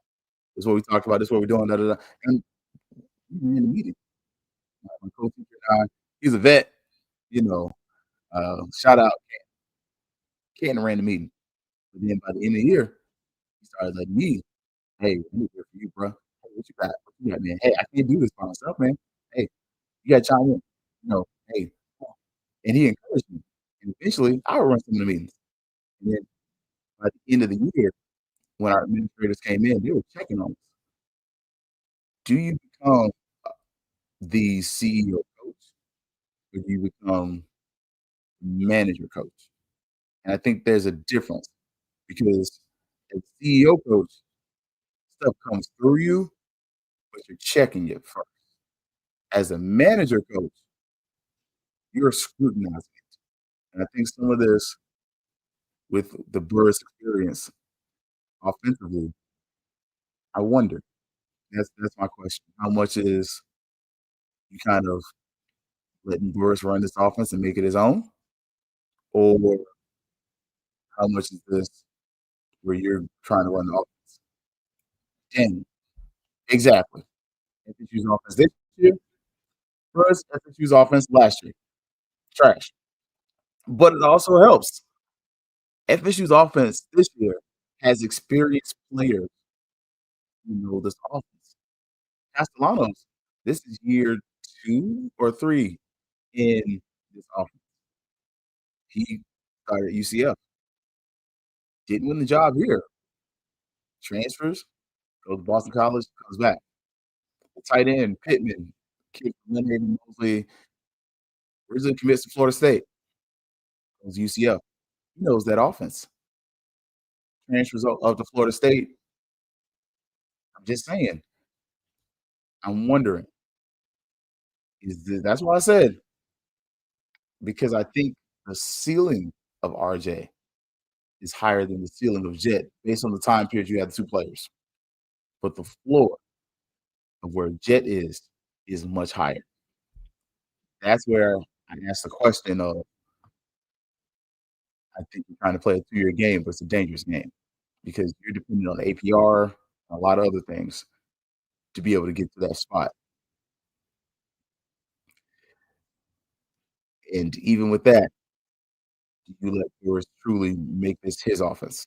This is what we talked about. This is what we're doing. Da, da, da. And we were in the meeting. My co-teacher and I, he's a vet, you know. Shout out, Canton ran the meeting. But then by the end of the year, he started letting me, hey, let me hear from you, bro. Hey, what you got? What you got, man? Hey, I can't do this by myself, man. Hey, you got to chime in. You know, hey, come on. And he encouraged me. And eventually, I would run some of the meetings. And then by the end of the year, when our administrators came in, they were checking on us. Do you become the CEO coach or do you become manager coach? And I think there's a difference because as CEO coach, stuff comes through you, but you're checking it first. As a manager coach, you're scrutinizing it. And I think some of this with the Burris experience offensively, I wonder. That's my question. How much is you kind of letting Burris run this offense and make it his own? Or how much is this where you're trying to run the offense? And exactly. FSU's offense this year versus FSU's offense last year. Trash. But it also helps. FSU's offense this year has experienced players who know this offense. Castellanos, this is year 2 or 3 in this offense. He started at UCF, didn't win the job here. Transfers, goes to Boston College, comes back. The tight end, Pittman, kid from Leonard and Mosley, originally commits to Florida State, goes to UCF. He knows that offense. Transfers up to Florida State. I'm just saying. I'm wondering, that's why I said, because I think the ceiling of RJ is higher than the ceiling of Jet based on the time period you had the two players. But the floor of where Jet is much higher. That's where I asked the question of, I think you're trying to play a 2-year game, but it's a dangerous game because you're depending on APR and a lot of other things to be able to get to that spot. And even with that, you let yours truly make this his offense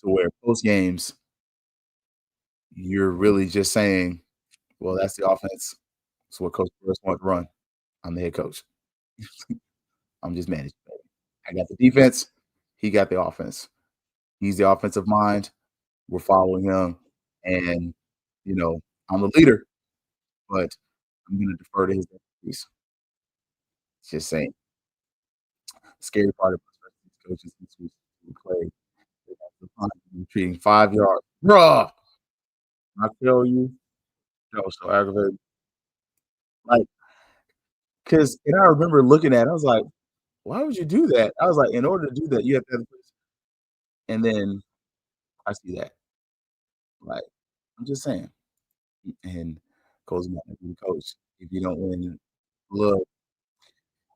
to where post games, you're really just saying, well, that's the offense. It's what Coach Burris wants to run. I'm the head coach. I'm just managing. I got the defense. He got the offense. He's the offensive mind. We're following him. And, I'm the leader, but I'm going to defer to his expertise. Just saying. Scary part of these coaches since we played. Treating 5 yards. Bruh! I tell you, that was so aggravating. Like, and I remember looking at it, I was like, why would you do that? I was like, in order to do that, you have to have the place. And then I see that. Like, I'm just saying. And goes back to the coach. If you don't win, look.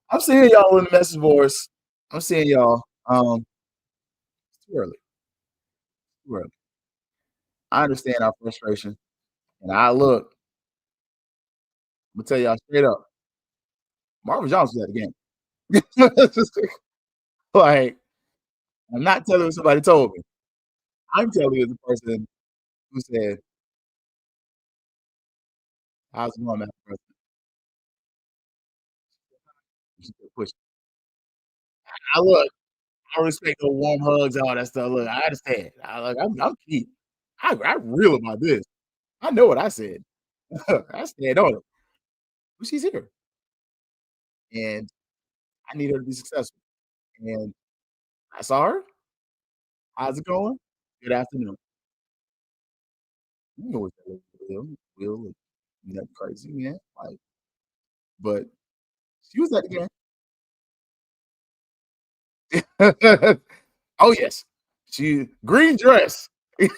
I'm seeing y'all in the message boards. I'm seeing y'all. It's too early. Too early. I understand our frustration. And I'm gonna tell y'all straight up. Marvin Jones was at the game. Like, I'm not telling you somebody told me. I'm telling you the person who said, how's it going, man? Push. I look, I respect the warm hugs, all that stuff. Look, I understand. I'm key. I real about this. I know what I said. I stand on it. But she's here. And I need her to be successful. And I saw her. How's it going? Good afternoon. You know what that Will, nothing crazy, man. Like, but she was at the game. Oh yes. She green dress. I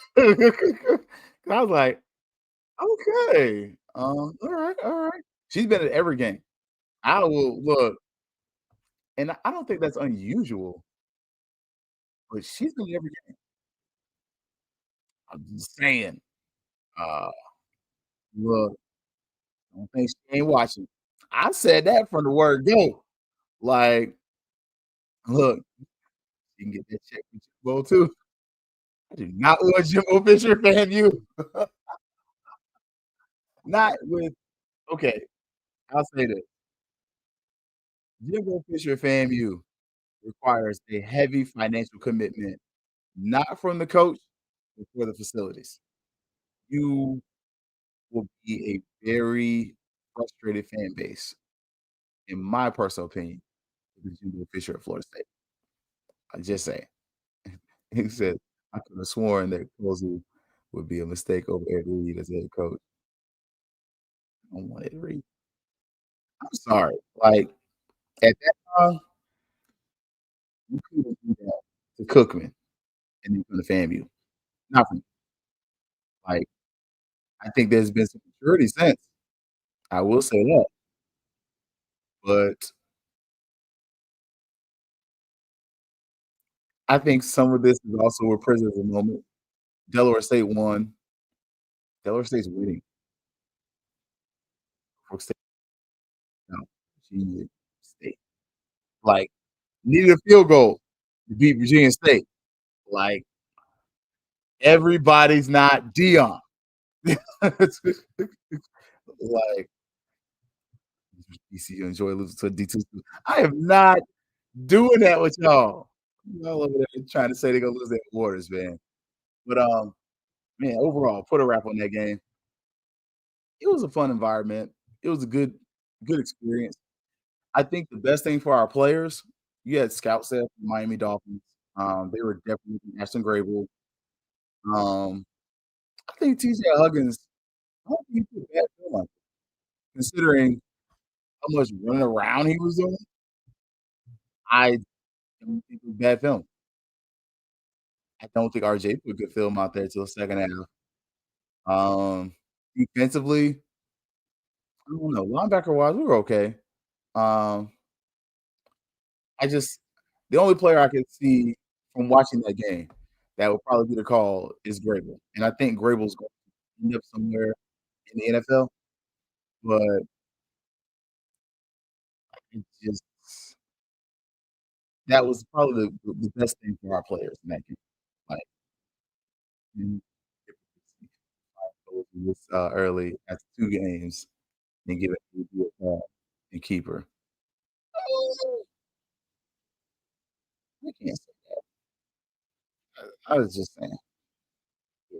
was like, okay. All right, all right. She's been at every game. I will look, and I don't think that's unusual, but she's been every game. I'm just saying. Uh, look, don't think she ain't watching. I said that from the word go. Like, look, you can get that check from Jimbo too. I do not want Jimbo Fisher FAMU. Not with okay, I'll say this. Jimbo Fisher FAMU requires a heavy financial commitment, not from the coach, but for the facilities. You will be a very frustrated fan base, in my personal opinion, with Jimbo Fisher at Florida State. I just say. He said, "I could have sworn that Posey would be a mistake over Ed Reed as head coach." I don't want Ed Reed. I'm sorry. Like, at that time, you couldn't do that to Cookman and then come to FAMU. Not from like, I think there's been some maturity since. I will say that. But I think some of this is also a prisoner's moment. Delaware State won. Delaware State's winning. Brooke State, no, Virginia State. Like, needed a field goal to beat Virginia State. Like, everybody's not Dion. Like, DC enjoy losing to a D2. I am not doing that with y'all. Y'all over there trying to say they're gonna lose their waters, man. But man, overall, put a wrap on that game. It was a fun environment. It was a good experience. I think the best thing for our players, you had scouts there from Miami Dolphins. They were definitely Ashton Grable. Um, I think TJ Huggins, I don't think he put a bad film out there, considering how much running around he was doing. I don't think it was bad film. I don't think RJ put a good film out there till the second half. Defensively, I don't know. Linebacker wise, we were okay. Um, I just the only player I could see from watching that game that would probably be the call is Grable, and I think Grable's going to end up somewhere in the NFL. But it just that was probably the best thing for our players in that game. Like, mm, this early after 2 games and give it to a and keep her. I can't say that. I was just saying. Yeah,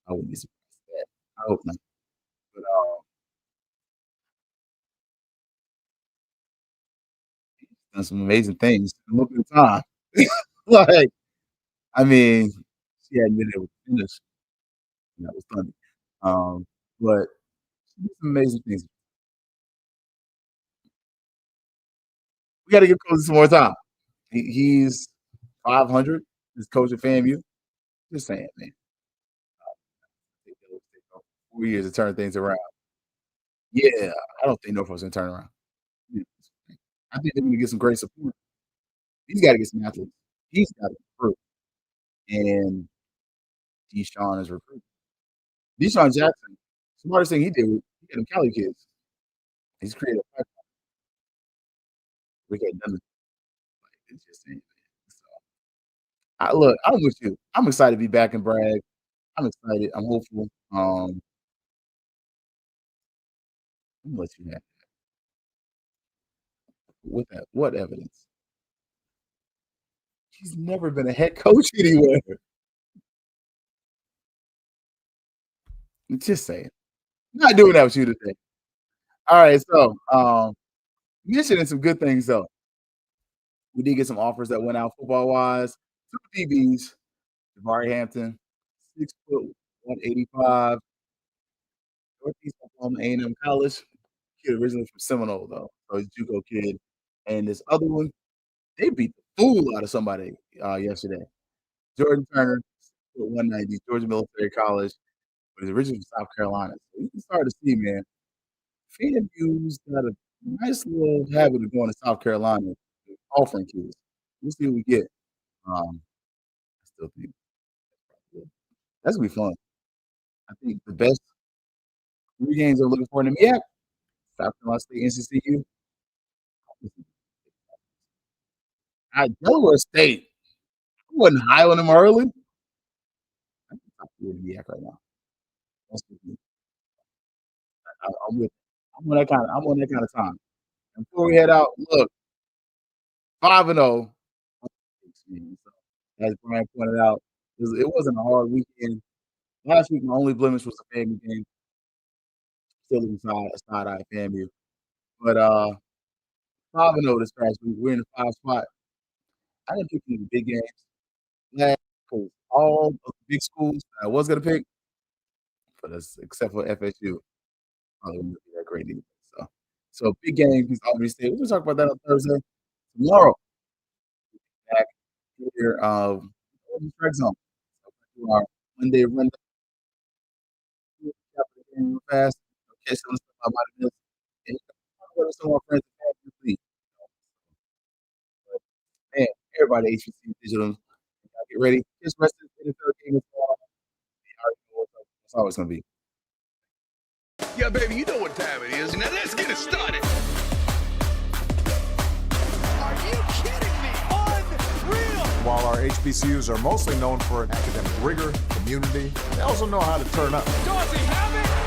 I wouldn't be surprised at that. I hope not. But done some amazing things in a little bit of time. Like, I mean, she hadn't been able to finish, and that was funny. But she did some amazing things. We gotta give Coach some more time. He's 500. He's coach at FAMU. Just saying, man. 4 years to turn things around. Yeah, I don't think Norfolk's gonna turn around. Yeah. I think they're gonna get some great support. He's gotta get some athletes. He's gotta recruit, and Deshaun is recruiting. Deshaun Jackson, smartest thing he did was he got them Cali kids. He's created a pipeline. We got done. It's just saying, man. So, look, I'm with you. I'm excited to be back in Bragg. I'm excited. I'm hopeful. I'm gonna let you have with that. What evidence? He's never been a head coach anywhere. Just saying. Not doing that with you today. All right, so mentioning some good things though. We did get some offers that went out football wise. Two DBs, Jabari Hampton, 6 foot 185, Northeast Oklahoma A&M College. Kid originally from Seminole though, so he's a JUCO kid. And this other one, they beat the fool out of somebody yesterday. Jordan Turner, 190, Georgia Military College, but he's originally from South Carolina. So you can start to see, man, FAMU's got a nice little habit of going to South Carolina, offering kids. We'll see what we get. I still think that's gonna be fun. I think the best 3 games I'm looking for in the MEAC, South Carolina State, NCCU. Delaware State. I wasn't high on them early. I think top 3 in the MEAC right now. That's what we- I'm on that kind of time. And before we head out, look, 5-0. So, as Brian pointed out, it wasn't a hard weekend. Last week, my only blemish was the FAMU game. Still inside side-eye FAMU. But 5-0 this past week. We're in the 5 spot. I didn't pick any big games. Yeah, because all of the big schools I was gonna pick, but except for FSU, probably wouldn't be that great either. So big game against Albany State. We'll talk about that on Thursday. Tomorrow, back here, in the strike zone. So we'll do our Monday run game real fast. Catch some of the stuff I might have missed. And talk about some of our friends at FAMU League. Man, everybody at HBC Digital, get ready. Just rest of the NFL game is on. You already know what it's always gonna be. Yeah, baby, you know what time it is. Now let's get it started. Are you kidding me? Unreal! While our HBCUs are mostly known for academic rigor, community, they also know how to turn up. Does he have it?